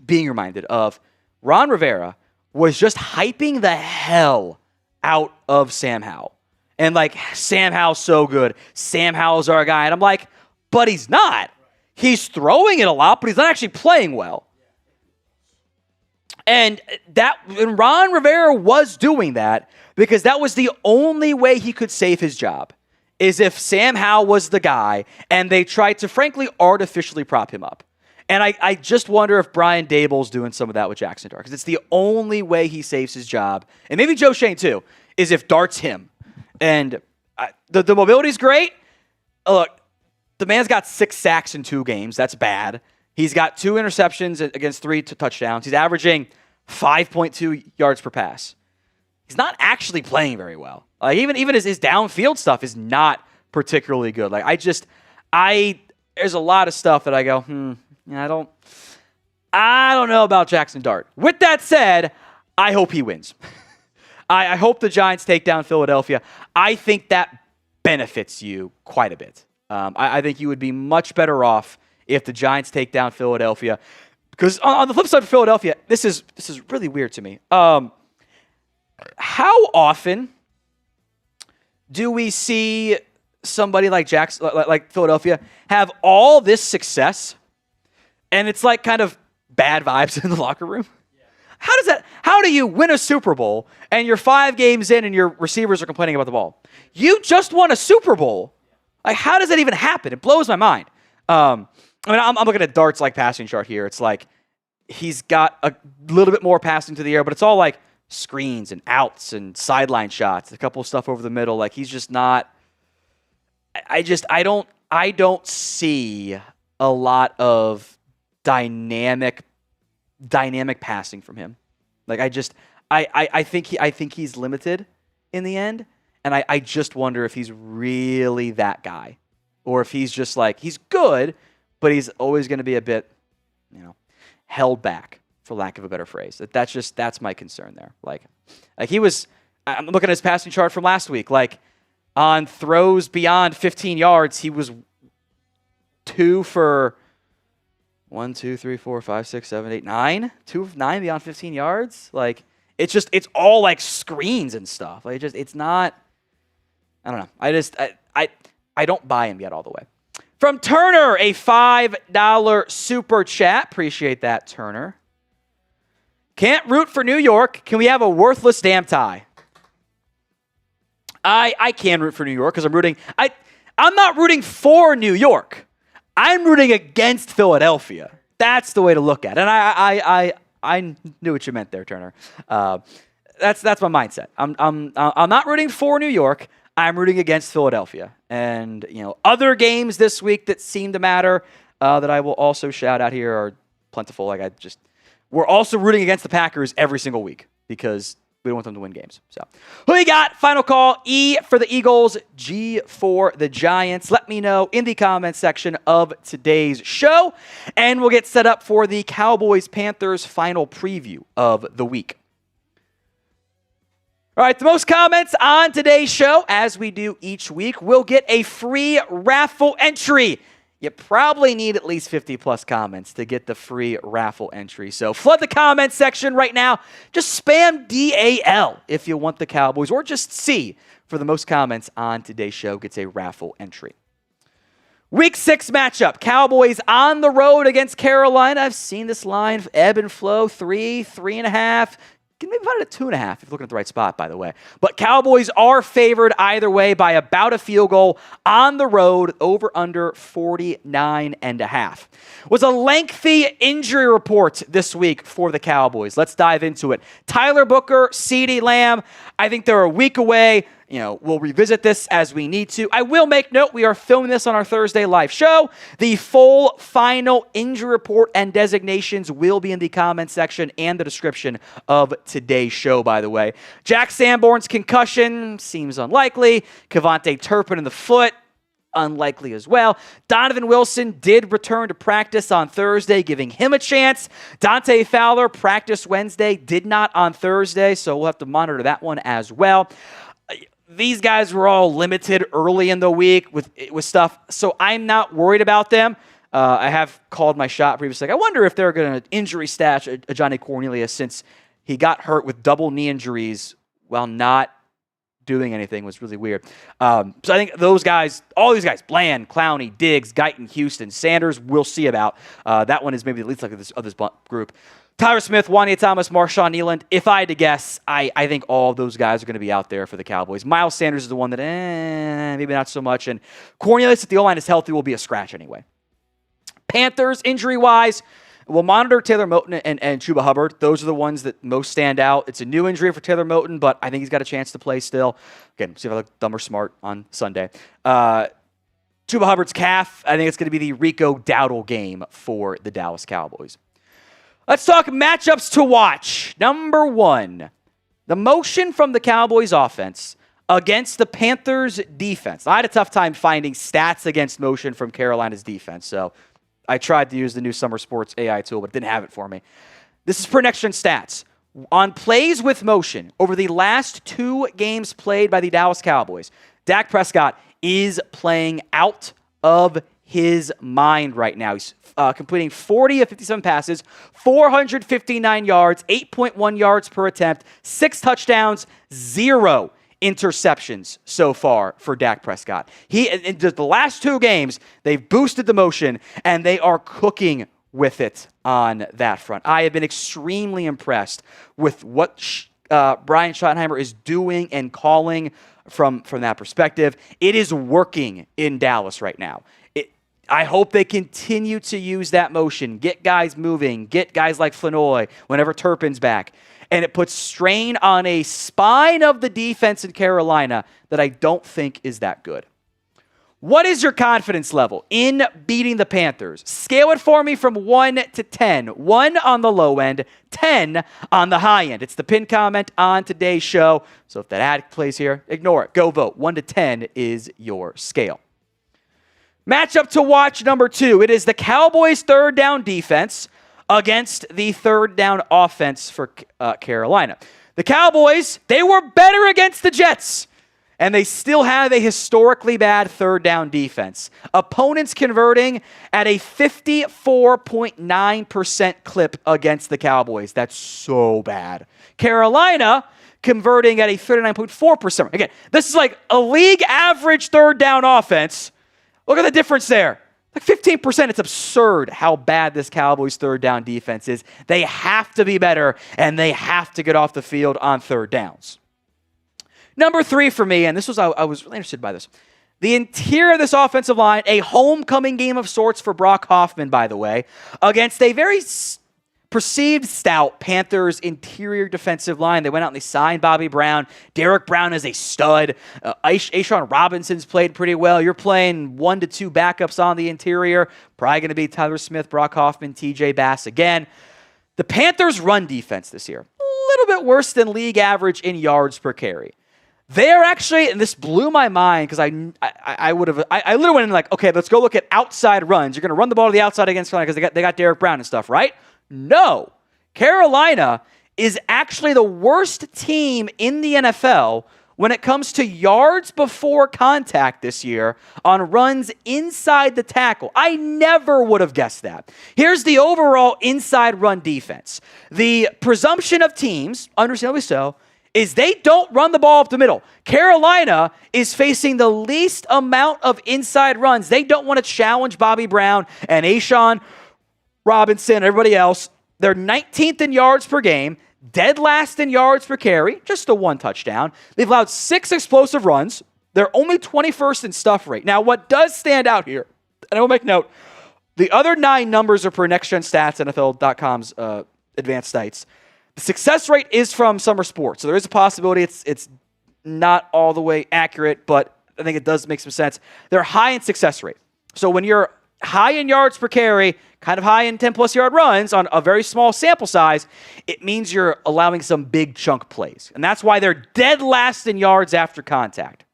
being reminded of Ron Rivera was just hyping the hell out of Sam Howell. And like, Sam Howell's so good. Sam Howell's our guy. And I'm like, but he's not. He's throwing it a lot, but he's not actually playing well. And Ron Rivera was doing that because that was the only way he could save his job, is if Sam Howell was the guy and they tried to, frankly, artificially prop him up. And I just wonder if Brian Daboll's doing some of that with Jackson Dart, because it's the only way he saves his job, and maybe Joe Schoen too, is if Dart's him. And the mobility's great. Look, the man's got 6 sacks in 2 games. That's bad. He's got 2 interceptions against 3 touchdowns. He's averaging 5.2 yards per pass. He's not actually playing very well. Like even his downfield stuff is not particularly good. Like there's a lot of stuff that I go, I don't know about Jackson Dart. With that said, I hope he wins. I hope the Giants take down Philadelphia. I think that benefits you quite a bit. I think you would be much better off if the Giants take down Philadelphia. Because on the flip side of Philadelphia, this is really weird to me. How often do we see somebody like like Philadelphia have all this success, and it's like kind of bad vibes in the locker room? How do you win a Super Bowl and you're 5 games in and your receivers are complaining about the ball? You just won a Super Bowl. Like, how does that even happen? It blows my mind. I'm looking at Dart's like passing chart here. It's like he's got a little bit more passing to the air, but it's all like screens and outs and sideline shots, a couple of stuff over the middle. Like, he's just not. I don't see a lot of dynamic passing from him. Like, I think he's limited in the end, and I just wonder if he's really that guy, or if he's just like, he's good, but he's always going to be a bit, held back, for lack of a better phrase. That's my concern there. Like I'm looking at his passing chart from last week. Like, on throws beyond 15 yards, he was 2 for 1, 2, 3, 4, 5, 6, 7, 8, 9. 2 of 9 beyond 15 yards. Like, it's all like screens and stuff. Like, it's not. I don't know. I don't buy him yet all the way. From Turner, a $5 super chat. Appreciate that, Turner. Can't root for New York. Can we have a worthless damn tie? I can root for New York because I'm rooting. I'm not rooting for New York. I'm rooting against Philadelphia. That's the way to look at it. And I knew what you meant there, Turner. That's my mindset. I'm not rooting for New York. I'm rooting against Philadelphia. And other games this week that seem to matter that I will also shout out here are plentiful. We're also rooting against the Packers every single week because we don't want them to win games. So, who you got? Final call. E for the Eagles, G for the Giants. Let me know in the comments section of today's show, and we'll get set up for the Cowboys-Panthers final preview of the week. All right, the most comments on today's show, as we do each week, will get a free raffle entry. You probably need at least 50-plus comments to get the free raffle entry. So flood the comments section right now. Just spam DAL if you want the Cowboys, or just C for the most comments on today's show gets a raffle entry. Week 6 matchup. Cowboys on the road against Carolina. I've seen this line ebb and flow, 3, 3.5. Maybe about a 2.5 if you're looking at the right spot, by the way. But Cowboys are favored either way by about a field goal on the road, over under 49.5. Was a lengthy injury report this week for the Cowboys. Let's dive into it. Tyler Booker, CeeDee Lamb, I think they're a week away. We'll revisit this as we need to. I will make note, we are filming this on our Thursday live show. The full final injury report and designations will be in the comment section and the description of today's show, by the way. Jack Sanborn's concussion seems unlikely. Kevontae Turpin in the foot, unlikely as well. Donovan Wilson did return to practice on Thursday, giving him a chance. Dante Fowler practiced Wednesday, did not on Thursday, so we'll have to monitor that one as well. These guys were all limited early in the week with stuff, so I'm not worried about them. I have called my shot previously. I wonder if they're going to injury stash Johnny Cornelius since he got hurt with double knee injuries while not doing anything was really weird. So I think those guys, all these guys, Bland, Clowney, Diggs, Guyton, Houston, Sanders, we'll see about. That one is maybe the least like this group. Tyler Smith, Wanya Thomas, Marshawn Nealand. If I had to guess, I think all of those guys are going to be out there for the Cowboys. Miles Sanders is the one that, maybe not so much. And Cornelius, if the O-line is healthy, will be a scratch anyway. Panthers, injury-wise, we'll monitor Taylor Moton and Chuba Hubbard. Those are the ones that most stand out. It's a new injury for Taylor Moton, but I think he's got a chance to play still. Again, see if I look dumb or smart on Sunday. Chuba Hubbard's calf, I think it's going to be the Rico Dowdle game for the Dallas Cowboys. Let's talk matchups to watch. Number one, the motion from the Cowboys offense against the Panthers defense. I had a tough time finding stats against motion from Carolina's defense, so I tried to use the new Summer Sports AI tool, but it didn't have it for me. This is per Next Gen Stats. On plays with motion, over the last 2 games played by the Dallas Cowboys, Dak Prescott is playing out of his mind right now. He's completing 40 of 57 passes, 459 yards, 8.1 yards per attempt, 6 touchdowns, 0 interceptions so far for Dak Prescott. In the last 2 games, they've boosted the motion, and they are cooking with it on that front. I have been extremely impressed with what Brian Schottenheimer is doing and calling from that perspective. It is working in Dallas right now. I hope they continue to use that motion, get guys moving, get guys like Flanoy whenever Turpin's back. And it puts strain on a spine of the defense in Carolina that I don't think is that good. What is your confidence level in beating the Panthers? Scale it for me from 1 to 10. 1 on the low end, 10 on the high end. It's the pinned comment on today's show. So if that ad plays here, ignore it. Go vote. 1 to 10 is your scale. Matchup to watch number 2. It is the Cowboys' third down defense against the third down offense for Carolina. The Cowboys, they were better against the Jets, and they still have a historically bad third down defense. Opponents converting at a 54.9% clip against the Cowboys. That's so bad. Carolina converting at a 39.4%. Again, this is like a league average third down offense. Look at the difference there. Like 15%. It's absurd how bad this Cowboys third down defense is. They have to be better, and they have to get off the field on third downs. Number 3 for me, and I was really interested by this. The interior of this offensive line, a homecoming game of sorts for Brock Hoffman, by the way, against a very perceived stout Panthers interior defensive line. They went out and they signed Bobby Brown. Derek Brown is a stud. A'Shawn Robinson's played pretty well. You're playing 1 to 2 backups on the interior. Probably going to be Tyler Smith, Brock Hoffman, TJ Bass again. The Panthers' run defense this year, a little bit worse than league average in yards per carry. They're actually, and this blew my mind because I literally went in like, okay, let's go look at outside runs. You're going to run the ball to the outside against Carolina because they got Derek Brown and stuff, right? No. Carolina is actually the worst team in the NFL when it comes to yards before contact this year on runs inside the tackle. I never would have guessed that. Here's the overall inside run defense. The presumption of teams, understandably so, is they don't run the ball up the middle. Carolina is facing the least amount of inside runs. They don't want to challenge Bobby Brown and A'Shawn Robinson, everybody else. They're 19th in yards per game, dead last in yards per carry, just the 1 touchdown. They've allowed 6 explosive runs. They're only 21st in stuff rate. Now, what does stand out here, and I will make note, the other 9 numbers are per Next Gen Stats, NFL.com's advanced sites. The success rate is from Summer Sports, so there is a possibility it's not all the way accurate, but I think it does make some sense. They're high in success rate. So when you're high in yards per carry, kind of high in 10-plus yard runs on a very small sample size, it means you're allowing some big chunk plays. And that's why they're dead last in yards after contact.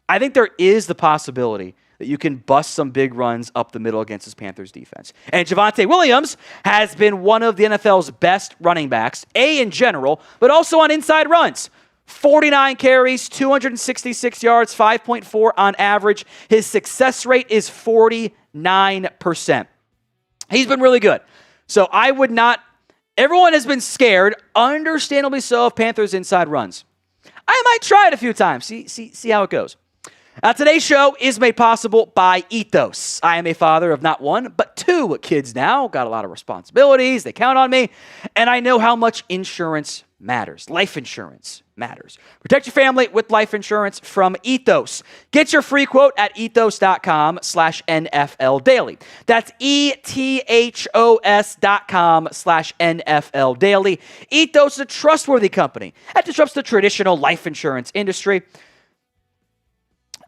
I think there is the possibility that you can bust some big runs up the middle against this Panthers defense. And Javonte Williams has been one of the NFL's best running backs, in general, but also on inside runs. 49 carries, 266 yards, 5.4 on average. His success rate is 49%. He's been really good. So I would not, everyone has been scared, understandably so, of Panthers inside runs. I might try it a few times. See how it goes. Today's show is made possible by Ethos. I am a father of not one, but two kids now. Got a lot of responsibilities. They count on me. And I know how much insurance matters. Life insurance matters. Protect your family with life insurance from Ethos. Get your free quote at ethos.com/NFL Daily. That's ethos.com/NFL Daily. Ethos is a trustworthy company that disrupts the traditional life insurance industry.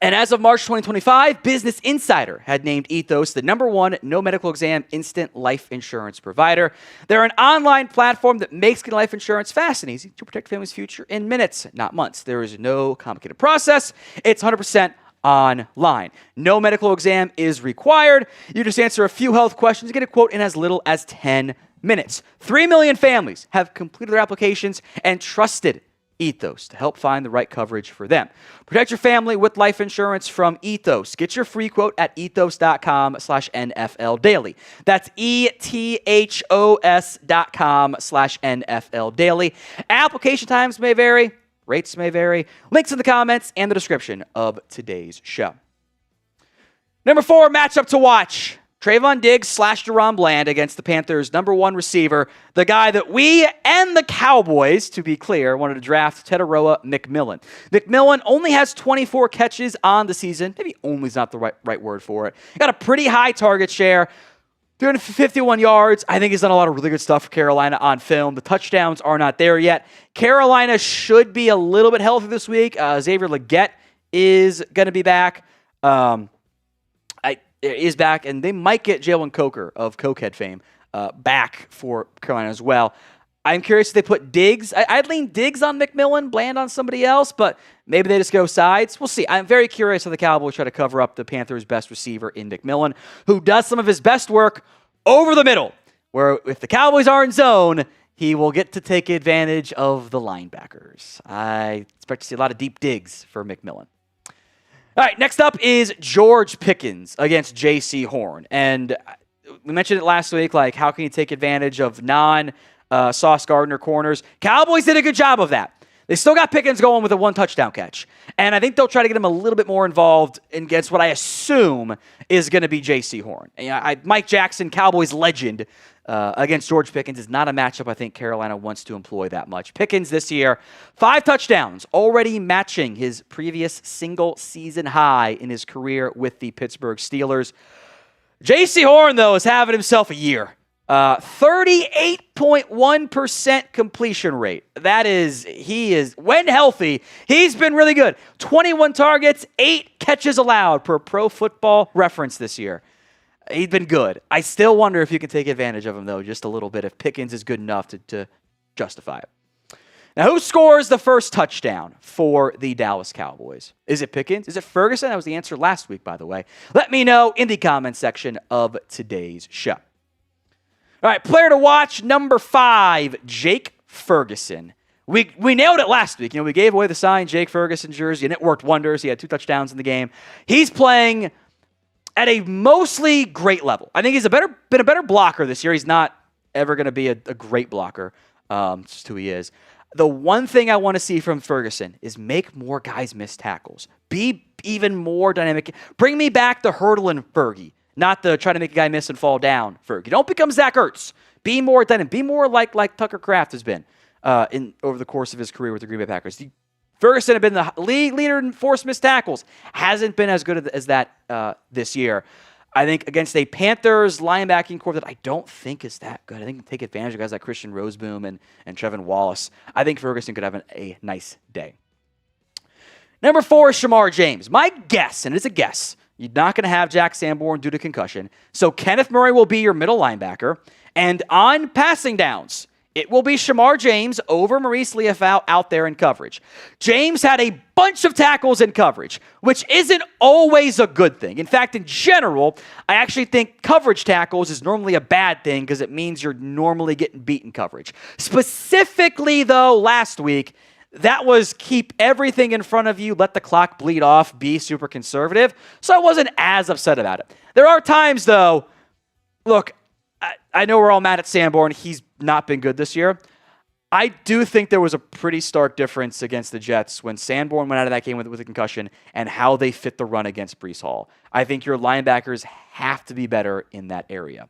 And as of March 2025, Business Insider had named Ethos the #1 no medical exam instant life insurance provider. They're an online platform that makes getting life insurance fast and easy to protect family's future in minutes, not months. There is no complicated process. It's 100% online. No medical exam is required. You just answer a few health questions and get a quote in as little as 10 minutes. 3 million families have completed their applications and trusted Ethos to help find the right coverage for them. Protect your family with life insurance from Ethos. Get your free quote at ethos.com/NFL Daily. That's ethos.com/NFL Daily. Application times may vary. Rates may vary. Links in the comments and the description of today's show. Number 4, matchup to watch. Trayvon Diggs / Deron Bland against the Panthers' #1 receiver, the guy that we and the Cowboys, to be clear, wanted to draft, Teteroa McMillan. McMillan only has 24 catches on the season. Maybe only is not the right word for it. Got a pretty high target share, 351 yards. I think he's done a lot of really good stuff for Carolina on film. The touchdowns are not there yet. Carolina should be a little bit healthy this week. Xavier Legette is going to be back. Is back, and they might get Jalen Coker of Cokehead fame back for Carolina as well. I'm curious if they put Diggs. I'd lean Diggs on McMillan, Bland on somebody else, but maybe they just go sides. We'll see. I'm very curious how the Cowboys try to cover up the Panthers' best receiver in McMillan, who does some of his best work over the middle, where if the Cowboys are in zone, he will get to take advantage of the linebackers. I expect to see a lot of deep digs for McMillan. All right, next up is George Pickens against J.C. Horn. And we mentioned it last week, like how can you take advantage of non-Sauce Gardner corners? Cowboys did a good job of that. They still got Pickens going with a 1 touchdown catch. And I think they'll try to get him a little bit more involved against what I assume is going to be J.C. Horn. Mike Jackson, Cowboys legend, against George Pickens is not a matchup I think Carolina wants to employ that much. Pickens this year, 5 touchdowns, already matching his previous single-season high in his career with the Pittsburgh Steelers. J.C. Horn, though, is having himself a year. 38.1% completion rate. He is, when healthy, he's been really good. 21 targets, 8 catches allowed per Pro Football Reference this year. He's been good. I still wonder if you can take advantage of him, though, just a little bit, if Pickens is good enough to justify it. Now, who scores the first touchdown for the Dallas Cowboys? Is it Pickens? Is it Ferguson? That was the answer last week, by the way. Let me know in the comments section of today's show. All right, player to watch, number 5, Jake Ferguson. We nailed it last week. We gave away the signed Jake Ferguson jersey, and it worked wonders. He had 2 touchdowns in the game. He's playing at a mostly great level. I think he's been a better blocker this year. He's not ever going to be a great blocker. It's just who he is. The one thing I want to see from Ferguson is make more guys miss tackles. Be even more dynamic. Bring me back the hurdling Fergie, not the try to make a guy miss and fall down Fergie. Don't become Zach Ertz. Be more dynamic. Be more like Tucker Kraft has been over the course of his career with the Green Bay Packers. Ferguson had been the leader in forced missed tackles. Hasn't been as good as that this year. I think against a Panthers linebacking corps that I don't think is that good. I think take advantage of guys like Christian Roseboom and Trevin Wallace. I think Ferguson could have a nice day. Number 4 is Shamar James. My guess, and it's a guess, you're not going to have Jack Sanborn due to concussion. So Kenneth Murray will be your middle linebacker. And on passing downs, it will be Shamar James over Maurice Liufau out there in coverage. James had a bunch of tackles in coverage, which isn't always a good thing. In fact, in general, I actually think coverage tackles is normally a bad thing because it means you're normally getting beat in coverage. Specifically, though, last week, that was keep everything in front of you, let the clock bleed off, be super conservative. So I wasn't as upset about it. There are times, though, look, I know we're all mad at Sanborn. He's not been good this year. I do think there was a pretty stark difference against the Jets when Sanborn went out of that game with a concussion and how they fit the run against Breece Hall. I think your linebackers have to be better in that area.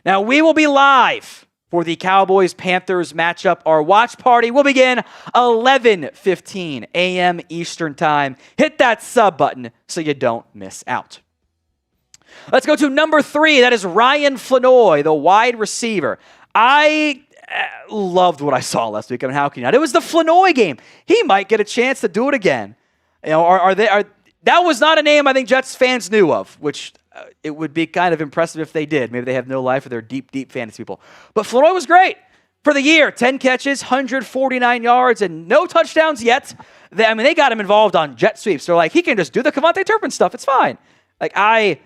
Now, we will be live for the Cowboys-Panthers matchup. Our watch party will begin 11:15 a.m. Eastern Time. Hit that sub button so you don't miss out. Let's go to number 3. That is Ryan Flanoy, the wide receiver. I loved what I saw last week. I mean, how can you not? It was the Flanoy game. He might get a chance to do it again. You know, that was not a name I think Jets fans knew of, which it would be kind of impressive if they did. Maybe they have no life or they're deep, deep fantasy people. But Flanoy was great for the year. 10 catches, 149 yards, and no touchdowns yet. They got him involved on jet sweeps. They're like, he can just do the Kevontae Turpin stuff. It's fine. Like, I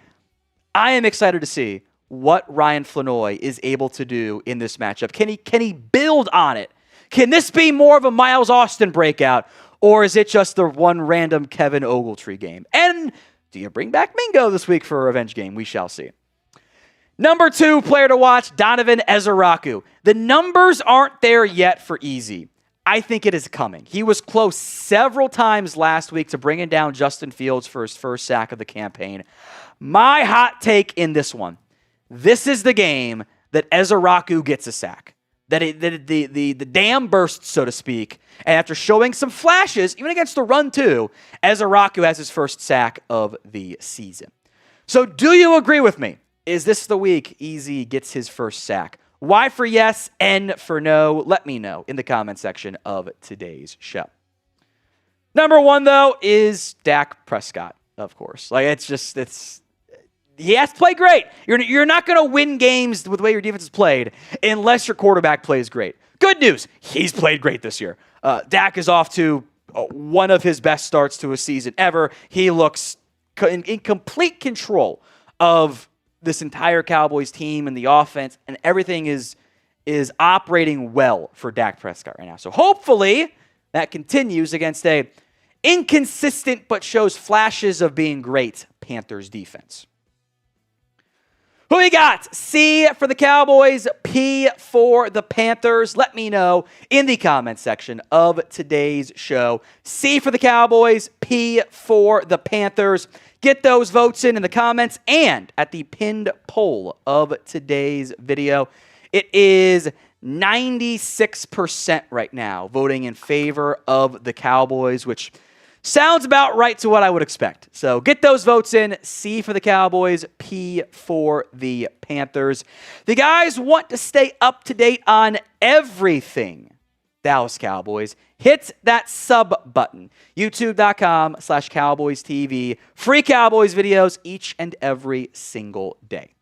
am excited to see what Ryan Flanoy is able to do in this matchup. Can he build on it? Can this be more of a Miles Austin breakout, or is it just the one random Kevin Ogletree game? And do you bring back Mingo this week for a revenge game? We shall see. Number 2 player to watch, Donovan Ezeraku. The numbers aren't there yet for Easy. I think it is coming. He was close several times last week to bringing down Justin Fields for his first sack of the campaign. My hot take in this one, this is the game that Ezeraku gets a sack. That the dam bursts, so to speak. And after showing some flashes, even against the run too, Ezeraku has his first sack of the season. So do you agree with me? Is this the week Easy gets his first sack? Y for yes, N for no. Let me know in the comment section of today's show. Number 1, though, is Dak Prescott, of course. He has to play great. You're not going to win games with the way your defense is played unless your quarterback plays great. Good news, he's played great this year. Dak is off to one of his best starts to a season ever. He looks in complete control of this entire Cowboys team and the offense, and everything is operating well for Dak Prescott right now. So hopefully that continues against a inconsistent but shows flashes of being great Panthers defense. Who we got? C for the Cowboys, P for the Panthers. Let me know in the comment section of today's show. C for the Cowboys, P for the Panthers. Get those votes in the comments and at the pinned poll of today's video. It is 96% right now voting in favor of the Cowboys, which sounds about right to what I would expect. So get those votes in. C for the Cowboys, P for the Panthers. The guys want to stay up to date on everything Dallas Cowboys. Hit that sub button. YouTube.com/CowboysTV. Free Cowboys videos each and every single day.